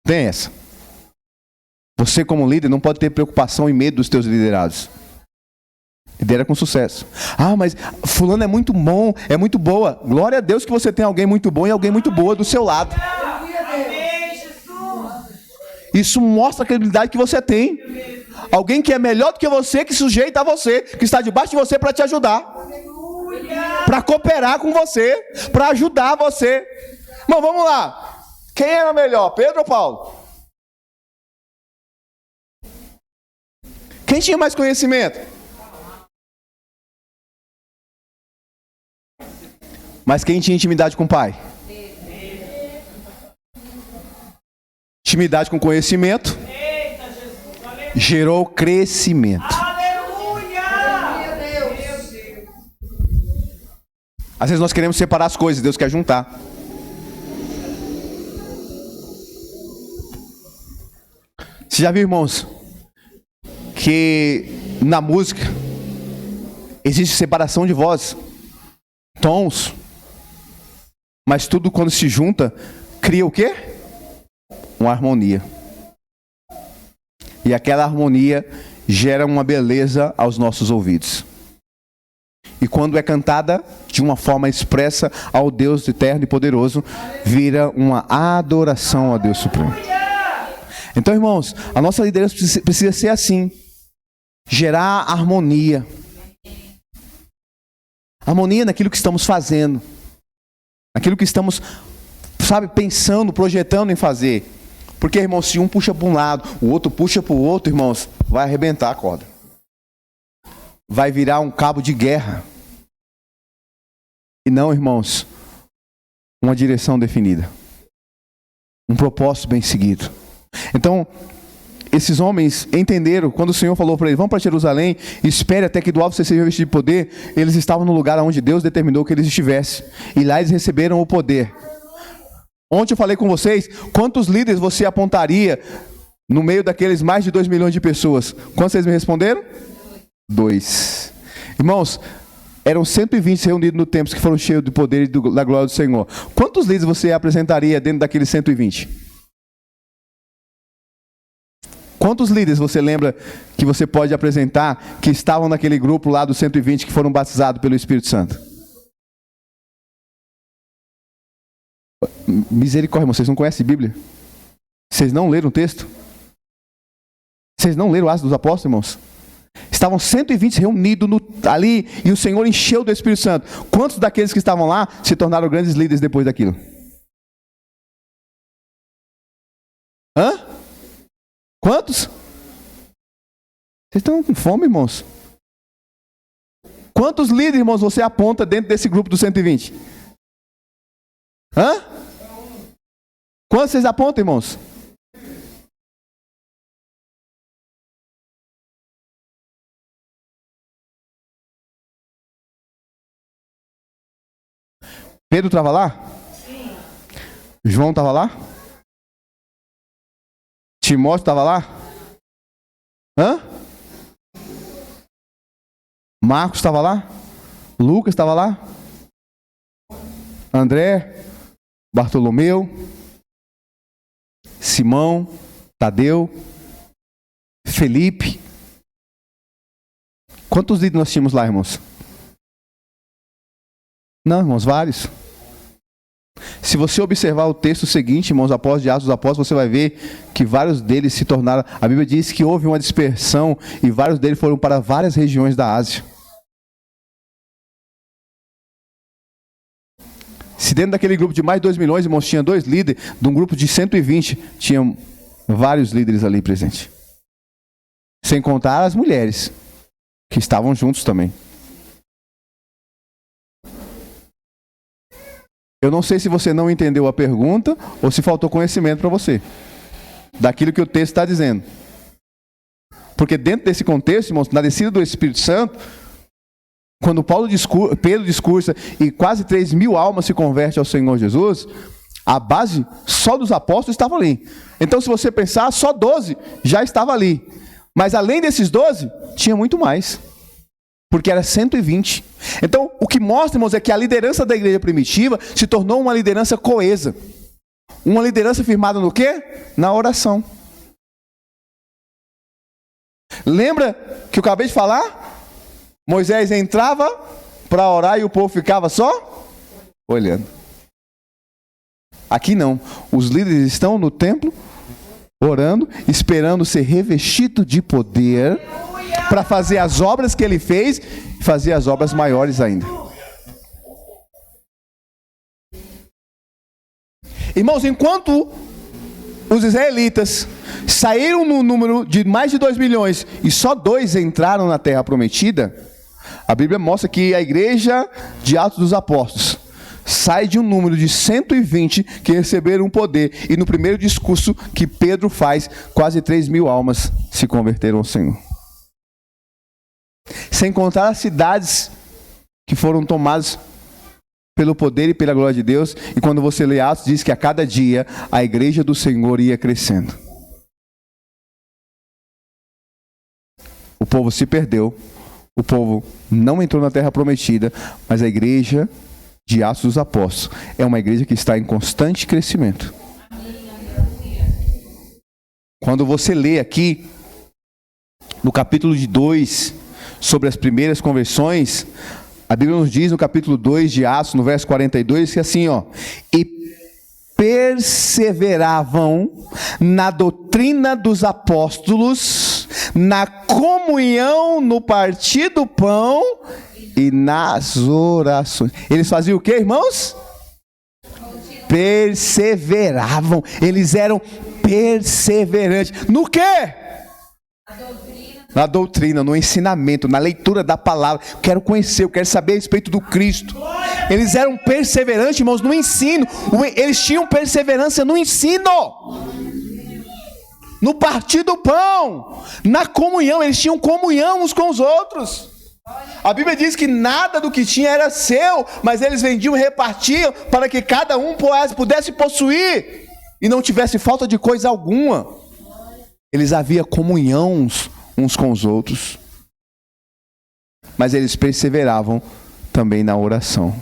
Tem essa. Você como líder não pode ter preocupação e medo dos teus liderados. Lidera com sucesso. Ah, mas fulano é muito bom, é muito boa. Glória a Deus que você tem alguém muito bom e alguém muito boa do seu lado. Isso mostra a credibilidade que você tem. Alguém que é melhor do que você, que sujeita a você, que está debaixo de você para te ajudar, para cooperar com você, para ajudar você. Irmão, vamos lá. Quem era melhor, Pedro ou Paulo? Quem tinha mais conhecimento? Mas quem tinha intimidade com o Pai? Intimidade com conhecimento gerou crescimento. Aleluia! Às vezes nós queremos separar as coisas, Deus quer juntar. Você já viu, irmãos, que na música existe separação de voz, tons, mas tudo quando se junta, cria o quê? Uma harmonia. E aquela harmonia gera uma beleza aos nossos ouvidos. E quando é cantada de uma forma expressa ao Deus eterno e poderoso, vira uma adoração a Deus Supremo. Então, irmãos, a nossa liderança precisa ser assim. Gerar harmonia. Harmonia naquilo que estamos fazendo. Naquilo que estamos, pensando, projetando em fazer. Porque, irmãos, se um puxa para um lado, o outro puxa para o outro, irmãos, vai arrebentar a corda. Vai virar um cabo de guerra. E não, irmãos, uma direção definida. Um propósito bem seguido. Então, esses homens entenderam, quando o Senhor falou para eles, vão para Jerusalém, espere até que do alto você seja vestido de poder, eles estavam no lugar onde Deus determinou que eles estivessem. E lá eles receberam o poder. Ontem eu falei com vocês, quantos líderes você apontaria no meio daqueles mais de 2 milhões de pessoas? Quantos vocês me responderam? 2. Irmãos, eram 120 reunidos no templo que foram cheios do poder e da glória do Senhor. Quantos líderes você apresentaria dentro daqueles 120? Quantos líderes você lembra que você pode apresentar que estavam naquele grupo lá dos 120 que foram batizados pelo Espírito Santo? Misericórdia, irmão, vocês não conhecem a Bíblia? Vocês não leram o texto? Vocês não leram o Atos dos Apóstolos, irmãos? Estavam 120 reunidos ali e o Senhor encheu do Espírito Santo. Quantos daqueles que estavam lá se tornaram grandes líderes depois daquilo? Hã? Quantos? Vocês estão com fome, irmãos? Quantos líderes, irmãos, você aponta dentro desse grupo dos 120? Hã? Quantos vocês apontam, irmãos? Pedro estava lá? Sim. João estava lá? Timóteo estava lá? Hã? Marcos estava lá? Lucas estava lá? André? Bartolomeu? Simão? Tadeu? Felipe? Quantos líderes nós tínhamos lá, irmãos? Não, irmãos, vários. Se você observar o texto seguinte, irmãos, após de Atos dos Apóstolos, você vai ver que vários deles se tornaram... A Bíblia diz que houve uma dispersão e vários deles foram para várias regiões da Ásia. Se dentro daquele grupo de mais de 2 milhões, irmãos, tinha 2 líderes, de um grupo de 120, tinham vários líderes ali presentes. Sem contar as mulheres, que estavam juntos também. Eu não sei se você não entendeu a pergunta ou se faltou conhecimento para você daquilo que o texto está dizendo. Porque dentro desse contexto, irmãos, na descida do Espírito Santo, quando Pedro discursa e quase 3.000 almas se convertem ao Senhor Jesus, a base só dos apóstolos estava ali. Então, se você pensar, só 12 já estava ali. Mas além desses 12, tinha muito mais. Porque era 120. Então, o que mostra, irmãos, é que a liderança da igreja primitiva se tornou uma liderança coesa. Uma liderança firmada no quê? Na oração. Lembra que eu acabei de falar? Moisés entrava para orar e o povo ficava só olhando. Aqui não. Os líderes estão no templo orando, esperando ser revestido de poder para fazer as obras que ele fez e fazer as obras maiores ainda. Irmãos, enquanto os israelitas saíram no número de mais de 2 milhões e só 2 entraram na terra prometida, a Bíblia mostra que a igreja de Atos dos Apóstolos sai de um número de 120 que receberam poder, e no primeiro discurso que Pedro faz, quase 3.000 almas se converteram ao Senhor. Sem contar as cidades que foram tomadas pelo poder e pela glória de Deus. E quando você lê Atos, diz que a cada dia a igreja do Senhor ia crescendo. O povo se perdeu, o povo não entrou na terra prometida, mas a igreja de Atos dos Apóstolos é uma igreja que está em constante crescimento. Quando você lê aqui no capítulo 2 sobre as primeiras conversões, a Bíblia nos diz no capítulo 2 de Atos, no verso 42, que assim, e perseveravam na doutrina dos apóstolos, na comunhão, no partir do pão e nas orações. Eles faziam o que, irmãos? Perseveravam. Eles eram perseverantes. No quê? Na doutrina, no ensinamento, na leitura da palavra. Eu quero conhecer, eu quero saber a respeito do Cristo. Eles eram perseverantes, irmãos, no ensino. Eles tinham perseverança no ensino, no partir do pão, na comunhão. Eles tinham comunhão uns com os outros. A Bíblia diz que nada do que tinha era seu, mas eles vendiam e repartiam para que cada um pudesse possuir e não tivesse falta de coisa alguma. Eles haviam comunhão uns com os outros, mas eles perseveravam também na oração.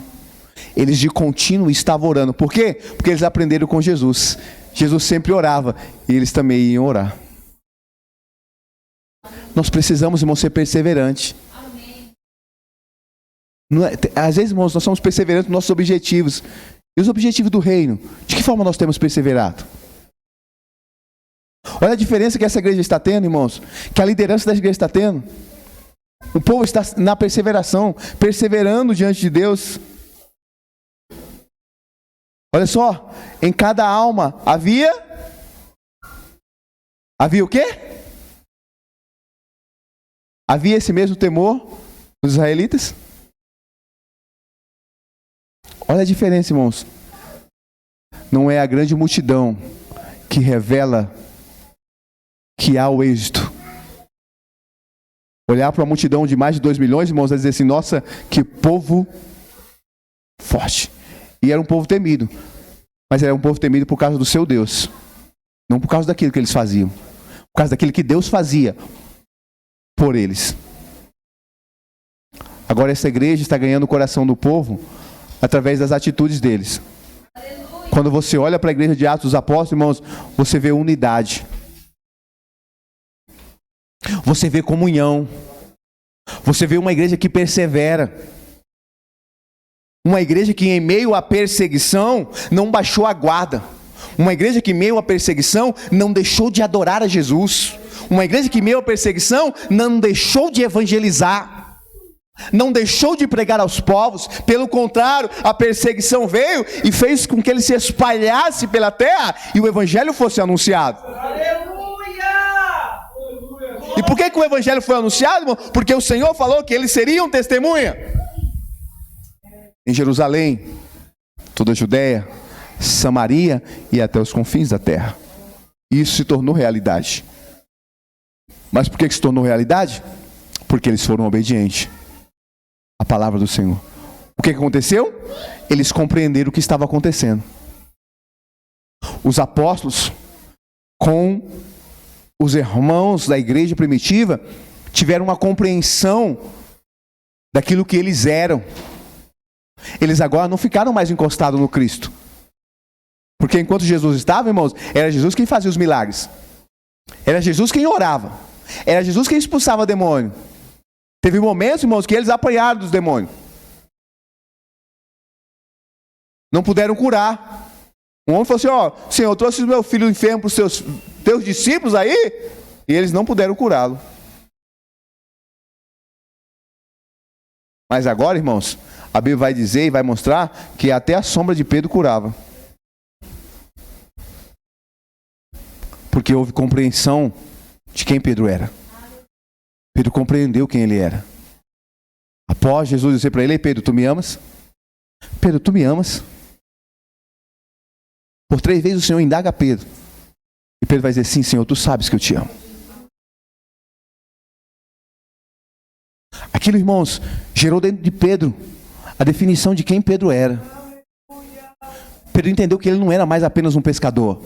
Eles de contínuo estavam orando. Por quê? Porque eles aprenderam com Jesus. Jesus sempre orava e eles também iam orar. Nós precisamos, irmãos, ser perseverantes. Às vezes, irmãos, nós somos perseverantes nos nossos objetivos. E os objetivos do reino? De que forma nós temos perseverado? Olha a diferença que essa igreja está tendo, irmãos. Que a liderança da igreja está tendo. O povo está na perseveração, perseverando diante de Deus. Olha só, em cada alma havia o quê? Havia esse mesmo temor dos israelitas? Olha a diferença, irmãos. Não é a grande multidão que revela que há o êxito. Olhar para uma multidão de mais de 2 milhões, irmãos, e dizer assim, nossa, que povo forte. E era um povo temido. Mas era um povo temido por causa do seu Deus. Não por causa daquilo que eles faziam. Por causa daquilo que Deus fazia por eles. Agora essa igreja está ganhando o coração do povo através das atitudes deles. Aleluia. Quando você olha para a igreja de Atos dos Apóstolos, irmãos, você vê unidade. Você vê comunhão. Você vê uma igreja que persevera. Uma igreja que em meio à perseguição não baixou a guarda. Uma igreja que em meio à perseguição não deixou de adorar a Jesus. Uma igreja que em meio à perseguição não deixou de evangelizar. Não deixou de pregar aos povos. Pelo contrário, a perseguição veio e fez com que ele se espalhasse pela terra e o evangelho fosse anunciado. Aleluia! E por que o evangelho foi anunciado, irmão? Porque o Senhor falou que eles seriam testemunha em Jerusalém, toda a Judéia, Samaria e até os confins da terra. E isso se tornou realidade. Mas por que se tornou realidade? Porque eles foram obedientes à palavra do Senhor. O que aconteceu? Eles compreenderam o que estava acontecendo. Os apóstolos, com os irmãos da igreja primitiva, tiveram uma compreensão daquilo que eles eram. Eles agora não ficaram mais encostados no Cristo. Porque enquanto Jesus estava, irmãos, era Jesus quem fazia os milagres. Era Jesus quem orava. Era Jesus quem expulsava demônio. Teve momentos, irmãos, que eles apanharam dos demônios. Não puderam curar. Um homem falou assim: ó, Senhor, eu trouxe o meu filho enfermo para os teus discípulos aí, e eles não puderam curá-lo. Mas agora, irmãos, a Bíblia vai dizer e vai mostrar que até a sombra de Pedro curava. Porque houve compreensão de quem Pedro era. Pedro compreendeu quem ele era. Após Jesus dizer para ele: ei Pedro, tu me amas? Pedro, tu me amas? Por 3 vezes o Senhor indaga a Pedro. E Pedro vai dizer: sim, Senhor, tu sabes que eu te amo. Aquilo, irmãos, gerou dentro de Pedro a definição de quem Pedro era. Pedro entendeu que ele não era mais apenas um pescador.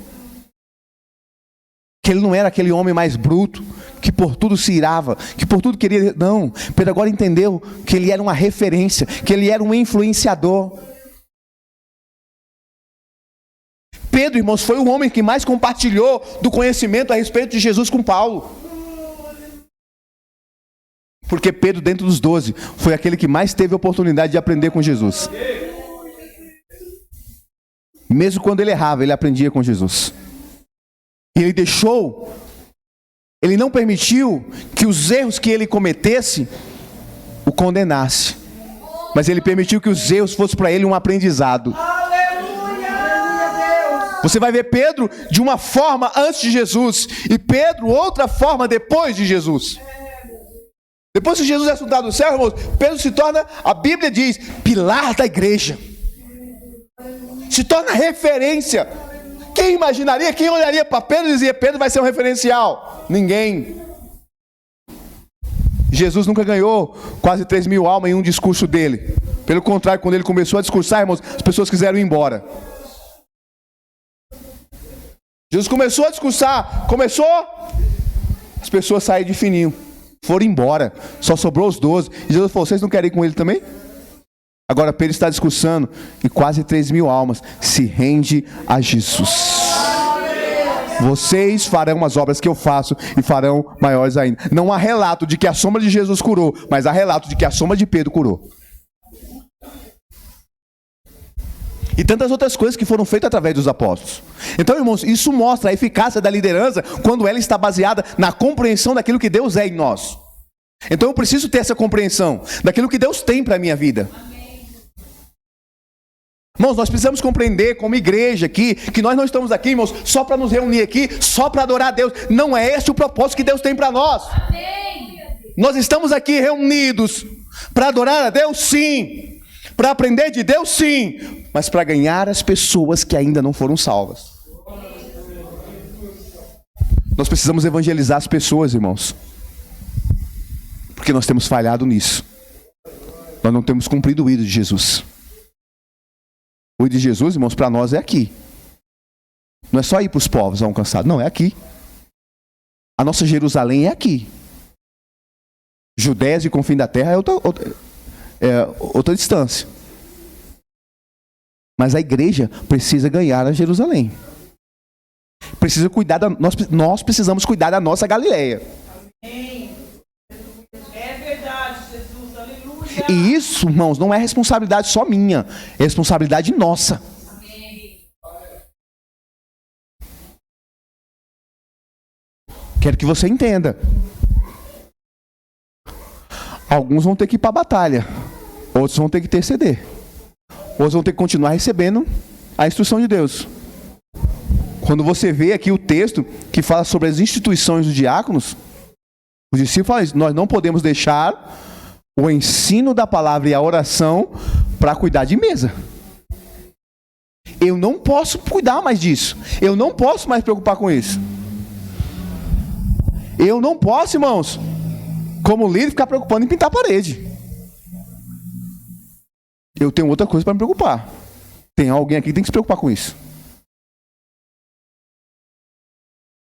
Que ele não era aquele homem mais bruto, que por tudo se irava, que por tudo queria... Não, Pedro agora entendeu que ele era uma referência, que ele era um influenciador. Pedro, irmãos, foi o homem que mais compartilhou do conhecimento a respeito de Jesus com Paulo. Porque Pedro, dentro dos 12, foi aquele que mais teve a oportunidade de aprender com Jesus. Mesmo quando ele errava, ele aprendia com Jesus. E ele não permitiu que os erros que ele cometesse o condenasse. Mas ele permitiu que os erros fossem para ele um aprendizado. Você vai ver Pedro de uma forma antes de Jesus e Pedro outra forma depois de Jesus. Depois que Jesus é assuntado do céu, irmãos, Pedro se torna, a Bíblia diz, pilar da igreja. Se torna referência. Quem imaginaria, quem olharia para Pedro e dizia: Pedro vai ser um referencial? Ninguém. Jesus nunca ganhou quase 3.000 almas em um discurso dele. Pelo contrário, quando ele começou a discursar, irmãos, as pessoas quiseram ir embora. Jesus começou a discursar, as pessoas saíram de fininho, foram embora, só sobrou os 12. E Jesus falou: vocês não querem ir com ele também? Agora Pedro está discursando e quase 3.000 almas se rende a Jesus. Vocês farão as obras que eu faço e farão maiores ainda. Não há relato de que a sombra de Jesus curou, mas há relato de que a sombra de Pedro curou. E tantas outras coisas que foram feitas através dos apóstolos. Então, irmãos, isso mostra a eficácia da liderança quando ela está baseada na compreensão daquilo que Deus é em nós. Então eu preciso ter essa compreensão daquilo que Deus tem para a minha vida. Irmãos, nós precisamos compreender como igreja aqui, que nós não estamos aqui, irmãos, só para nos reunir aqui, só para adorar a Deus. Não é esse o propósito que Deus tem para nós. Amém. Nós estamos aqui reunidos para adorar a Deus, sim. Para aprender de Deus, sim. Mas para ganhar as pessoas que ainda não foram salvas. Nós precisamos evangelizar as pessoas, irmãos. Porque nós temos falhado nisso. Nós não temos cumprido o ídolo de Jesus. O de Jesus, irmãos, para nós é aqui. Não é só ir para os povos alcançados, não, é aqui. A nossa Jerusalém é aqui. Judéia e confim da terra é outra distância. Mas a igreja precisa ganhar a Jerusalém. Precisa cuidar nós precisamos cuidar da nossa Galileia. E isso, irmãos, não é responsabilidade só minha, é responsabilidade nossa. Quero que você entenda. Alguns vão ter que ir para a batalha, outros vão ter que interceder, outros vão ter que continuar recebendo a instrução de Deus. Quando você vê aqui o texto que fala sobre as instituições dos diáconos, os discípulos falam isso: nós não podemos deixar o ensino da palavra e a oração para cuidar de mesa. Eu não posso cuidar mais disso. Eu não posso mais preocupar com isso. Eu não posso, irmãos, como líder, ficar preocupando em pintar a parede. Eu tenho outra coisa para me preocupar. Tem alguém aqui que tem que se preocupar com isso.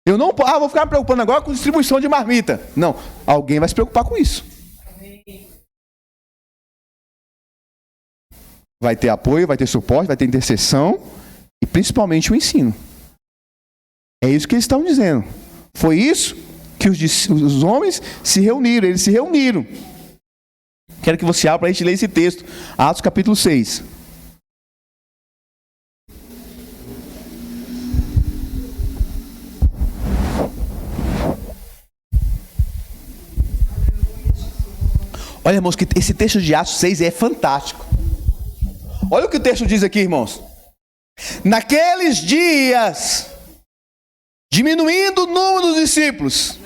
Eu não vou ficar me preocupando agora com distribuição de marmita. Não, alguém vai se preocupar com isso. Vai ter apoio, vai ter suporte, vai ter intercessão e principalmente o ensino. É isso que eles estão dizendo. Foi isso que os homens se reuniram, eles se reuniram. Quero que você abra para a gente ler esse texto, Atos capítulo 6. Olha, irmãos, que esse texto de Atos 6 é fantástico. Olha o que o texto diz aqui, irmãos. Naqueles dias, diminuindo o número dos discípulos.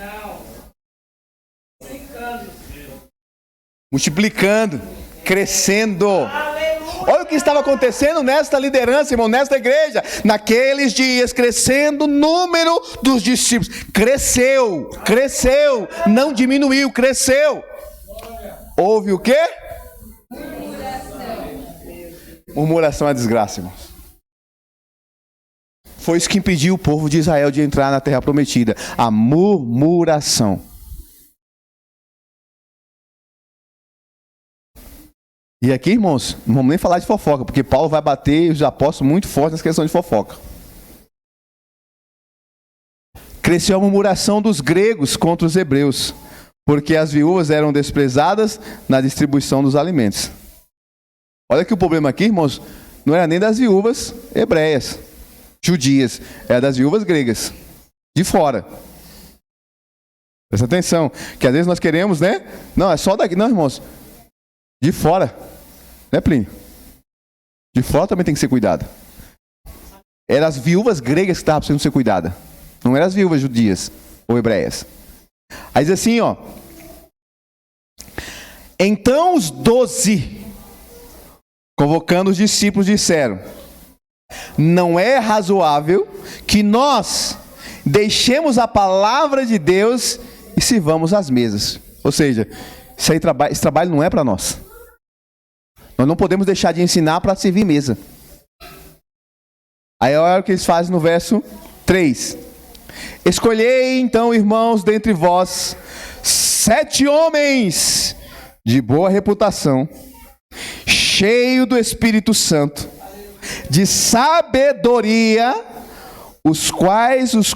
Multiplicando, crescendo. Olha o que estava acontecendo nesta liderança, irmão, nesta igreja. Naqueles dias, crescendo o número dos discípulos. Cresceu, não diminuiu, cresceu. Houve o quê? Murmuração é desgraça, irmãos. Foi isso que impediu o povo de Israel de entrar na terra prometida. A murmuração. E aqui, irmãos, não vamos nem falar de fofoca, porque Paulo vai bater os apóstolos muito forte nessa questão de fofoca. Cresceu a murmuração dos gregos contra os hebreus, porque as viúvas eram desprezadas na distribuição dos alimentos. Olha que o problema aqui, irmãos, não era nem das viúvas hebreias, judias, era das viúvas gregas, de fora. Presta atenção, que às vezes nós queremos, né? Não, é só daqui, não, irmãos, de fora. Né, Plínio? De fora também tem que ser cuidado. Eram as viúvas gregas que estavam precisando ser cuidadas. Não eram as viúvas judias ou hebreias. Aí diz assim, ó. Então os 12, convocando os discípulos, disseram: não é razoável que nós deixemos a palavra de Deus e sirvamos as mesas. Ou seja, esse trabalho não é para nós. Nós não podemos deixar de ensinar para servir mesa. Aí olha o que eles fazem no verso 3. Escolhei então, irmãos, dentre vós 7 homens de boa reputação, cheio do Espírito Santo, de sabedoria, os quais os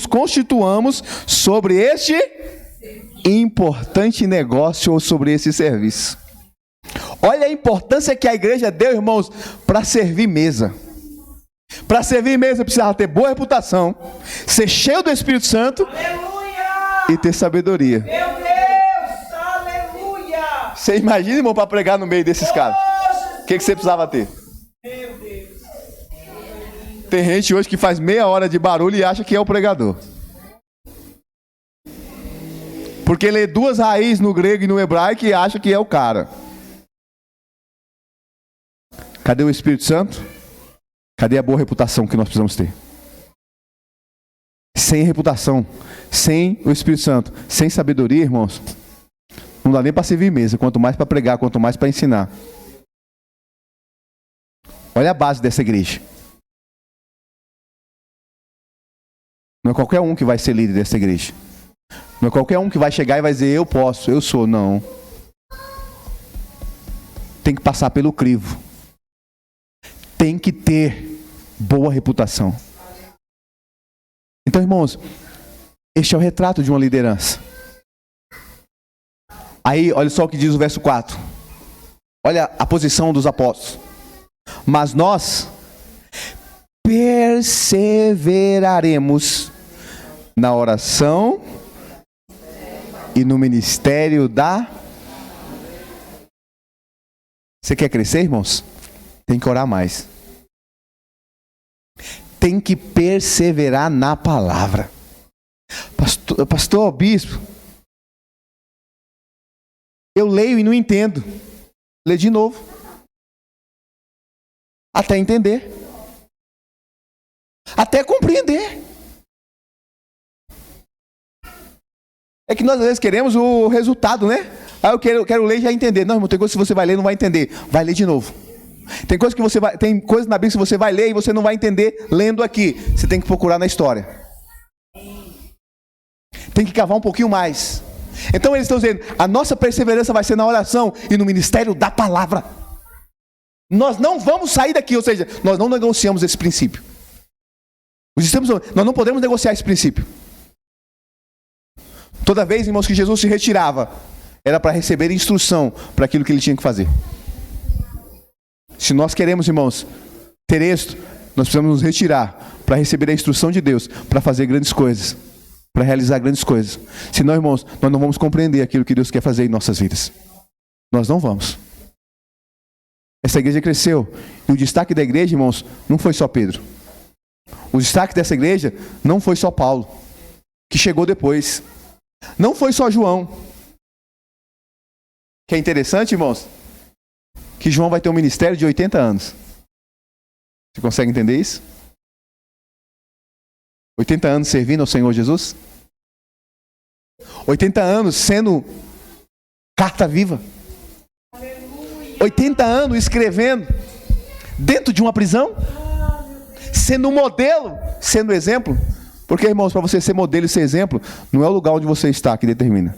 constituamos sobre este importante negócio ou sobre esse serviço. Olha a importância que a igreja deu, irmãos, para servir mesa. Para servir mesa precisava ter boa reputação, ser cheio do Espírito Santo. Aleluia! E ter sabedoria. Meu Deus, aleluia! Você imagina, irmão, para pregar no meio desses caras? O que você precisava ter? Meu Deus. Tem gente hoje que faz meia hora de barulho e acha que é o pregador. Porque lê 2 raízes no grego e no hebraico e acha que é o cara. Cadê o Espírito Santo? Cadê a boa reputação que nós precisamos ter? Sem reputação, sem o Espírito Santo, sem sabedoria, irmãos, não dá nem para servir mesa, quanto mais para pregar, quanto mais para ensinar. Olha a base dessa igreja. Não é qualquer um que vai ser líder dessa igreja. Não é qualquer um que vai chegar e vai dizer, eu posso, eu sou. Não. Tem que passar pelo crivo. Tem que ter boa reputação. Então, irmãos, este é o retrato de uma liderança. Aí, olha só o que diz o verso 4. Olha a posição dos apóstolos. Mas nós perseveraremos na oração e no ministério da... Você quer crescer, irmãos? Tem que orar mais. Tem que perseverar na palavra. Pastor, bispo, eu leio e não entendo. Lê de novo. Até entender. Até compreender. É que nós às vezes queremos o resultado, né? Ah, eu quero ler e já entender. Não, irmão, tem coisa que você vai ler e não vai entender. Vai ler de novo. Tem coisa na Bíblia que você vai ler e você não vai entender lendo aqui. Você tem que procurar na história. Tem que cavar um pouquinho mais. Então eles estão dizendo, a nossa perseverança vai ser na oração e no ministério da palavra. Nós não vamos sair daqui, ou seja, nós não negociamos esse princípio. Nós não podemos negociar esse princípio. Toda vez, irmãos, que Jesus se retirava, era para receber instrução para aquilo que ele tinha que fazer. Se nós queremos, irmãos, ter êxito, nós precisamos nos retirar para receber a instrução de Deus, para fazer grandes coisas. para realizar grandes coisas. Senão, irmãos, nós não vamos compreender aquilo que Deus quer fazer em nossas vidas. Nós não vamos. Essa igreja cresceu. E o destaque da igreja, irmãos, não foi só Pedro. O destaque dessa igreja não foi só Paulo, que chegou depois. Não foi só João. Que é interessante, irmãos, que João vai ter um ministério de 80 anos. Você consegue entender isso? 80 anos servindo ao Senhor Jesus? 80 anos sendo carta viva? 80 anos escrevendo dentro de uma prisão? Sendo modelo, sendo exemplo? Porque, irmãos, para você ser modelo e ser exemplo, não é o lugar onde você está que determina.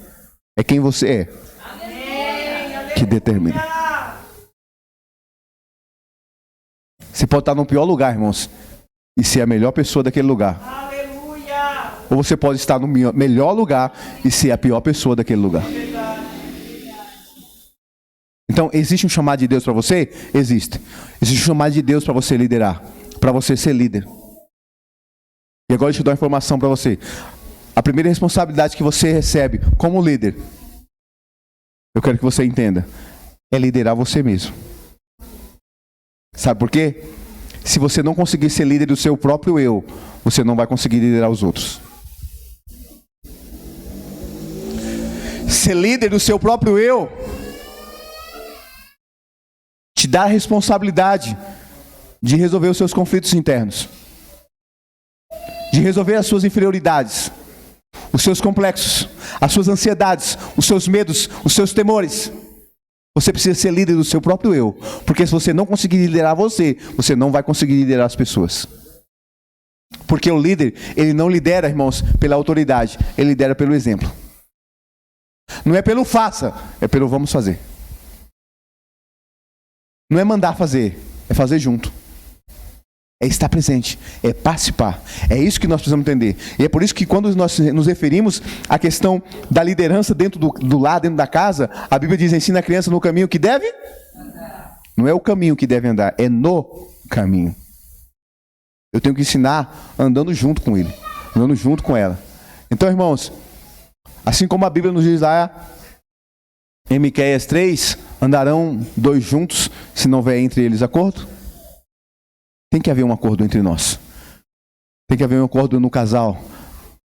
É quem você é que determina. Você pode estar no pior lugar, irmãos, e ser a melhor pessoa daquele lugar. Aleluia. Ou você pode estar no melhor lugar e ser a pior pessoa daquele lugar. Então, existe um chamado de Deus para você? Existe. Existe um chamado de Deus para você liderar, para você ser líder. E agora deixa eu dar uma informação para você. A primeira responsabilidade que você recebe como líder, eu quero que você entenda, é liderar você mesmo. Sabe por quê? Se você não conseguir ser líder do seu próprio eu, você não vai conseguir liderar os outros. Ser líder do seu próprio eu te dá a responsabilidade de resolver os seus conflitos internos, de resolver as suas inferioridades, os seus complexos, as suas ansiedades, os seus medos, os seus temores. Você precisa ser líder do seu próprio eu, porque se você não conseguir liderar você, você não vai conseguir liderar as pessoas. Porque o líder, ele não lidera, irmãos, pela autoridade, ele lidera pelo exemplo. Não é pelo faça, é pelo vamos fazer. Não é mandar fazer, é fazer junto. É estar presente, é participar. É isso que nós precisamos entender. E é por isso que quando nós nos referimos à questão da liderança dentro do lar, dentro da casa, a Bíblia diz, ensina a criança no caminho que deve andar. Não é o caminho que deve andar, é no caminho. Eu tenho que ensinar andando junto com ele, andando junto com ela. Então, irmãos, assim como a Bíblia nos diz lá em Miqueias 3, andarão dois juntos se não houver entre eles acordo? Tem que haver um acordo entre nós. Tem que haver um acordo no casal,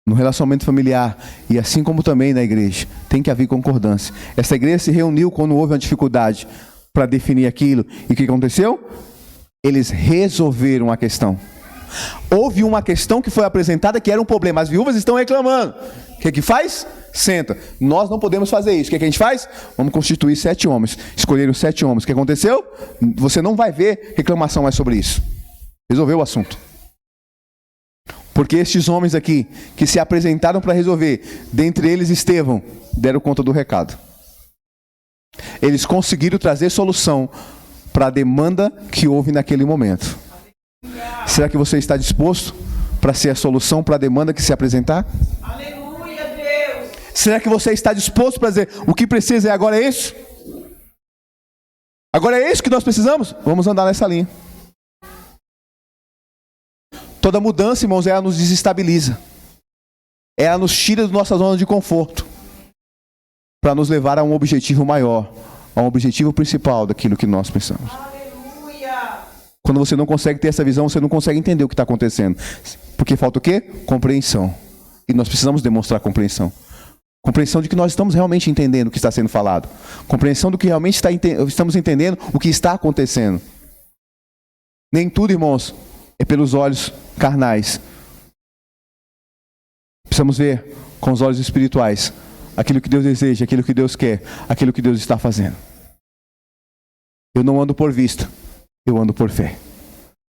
no relacionamento familiar e assim como também na igreja. Tem que haver concordância. Essa igreja se reuniu quando houve uma dificuldade para definir aquilo. E o que aconteceu? Eles resolveram a questão. Houve uma questão que foi apresentada que era um problema. As viúvas estão reclamando. O que faz? Senta. Nós não podemos fazer isso. O que a gente faz? Vamos constituir 7 homens. Escolheram 7 homens. O que aconteceu? Você não vai ver reclamação mais sobre isso. Resolveu o assunto. Porque estes homens aqui, que se apresentaram para resolver, dentre eles Estevão, deram conta do recado. Eles conseguiram trazer solução para a demanda que houve naquele momento. Será que você está disposto para ser a solução para a demanda que se apresentar? Aleluia, Deus. Será que você está disposto para dizer, o que precisa é agora é isso? Agora é isso que nós precisamos? Vamos andar nessa linha. Toda mudança, irmãos, ela nos desestabiliza. Ela nos tira da nossa zona de conforto. Para nos levar a um objetivo maior. A um objetivo principal daquilo que nós pensamos. Aleluia. Quando você não consegue ter essa visão, você não consegue entender o que está acontecendo. Porque falta o quê? Compreensão. E nós precisamos demonstrar compreensão. Compreensão de que nós estamos realmente entendendo o que está sendo falado. Compreensão do que realmente estamos entendendo o que está acontecendo. Nem tudo, irmãos, é pelos olhos carnais. Precisamos ver com os olhos espirituais aquilo que Deus deseja, aquilo que Deus quer, aquilo que Deus está fazendo. Eu não ando por vista, eu ando por fé.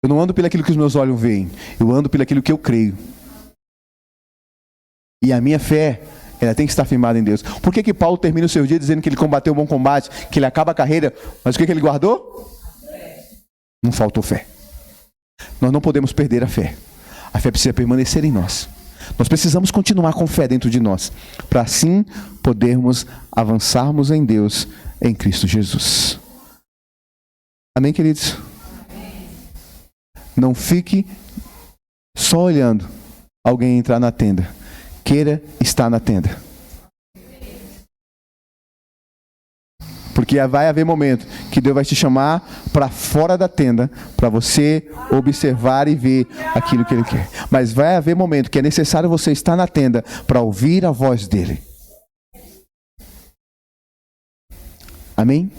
Eu não ando pelo aquilo que os meus olhos veem, eu ando pelo aquilo que eu creio. E a minha fé, ela tem que estar firmada em Deus. Por que Paulo termina o seu dia dizendo que ele combateu o bom combate, que ele acaba a carreira, mas o que ele guardou? Não faltou fé. Nós não podemos perder a fé. A fé precisa permanecer em nós. Nós precisamos continuar com fé dentro de nós, para assim podermos avançarmos em Deus, em Cristo Jesus. Amém, queridos? Amém. Não fique só olhando alguém entrar na tenda. queira estar na tenda. Porque vai haver momento que Deus vai te chamar para fora da tenda, para você observar e ver aquilo que Ele quer. Mas vai haver momento que é necessário você estar na tenda para ouvir a voz dEle. Amém?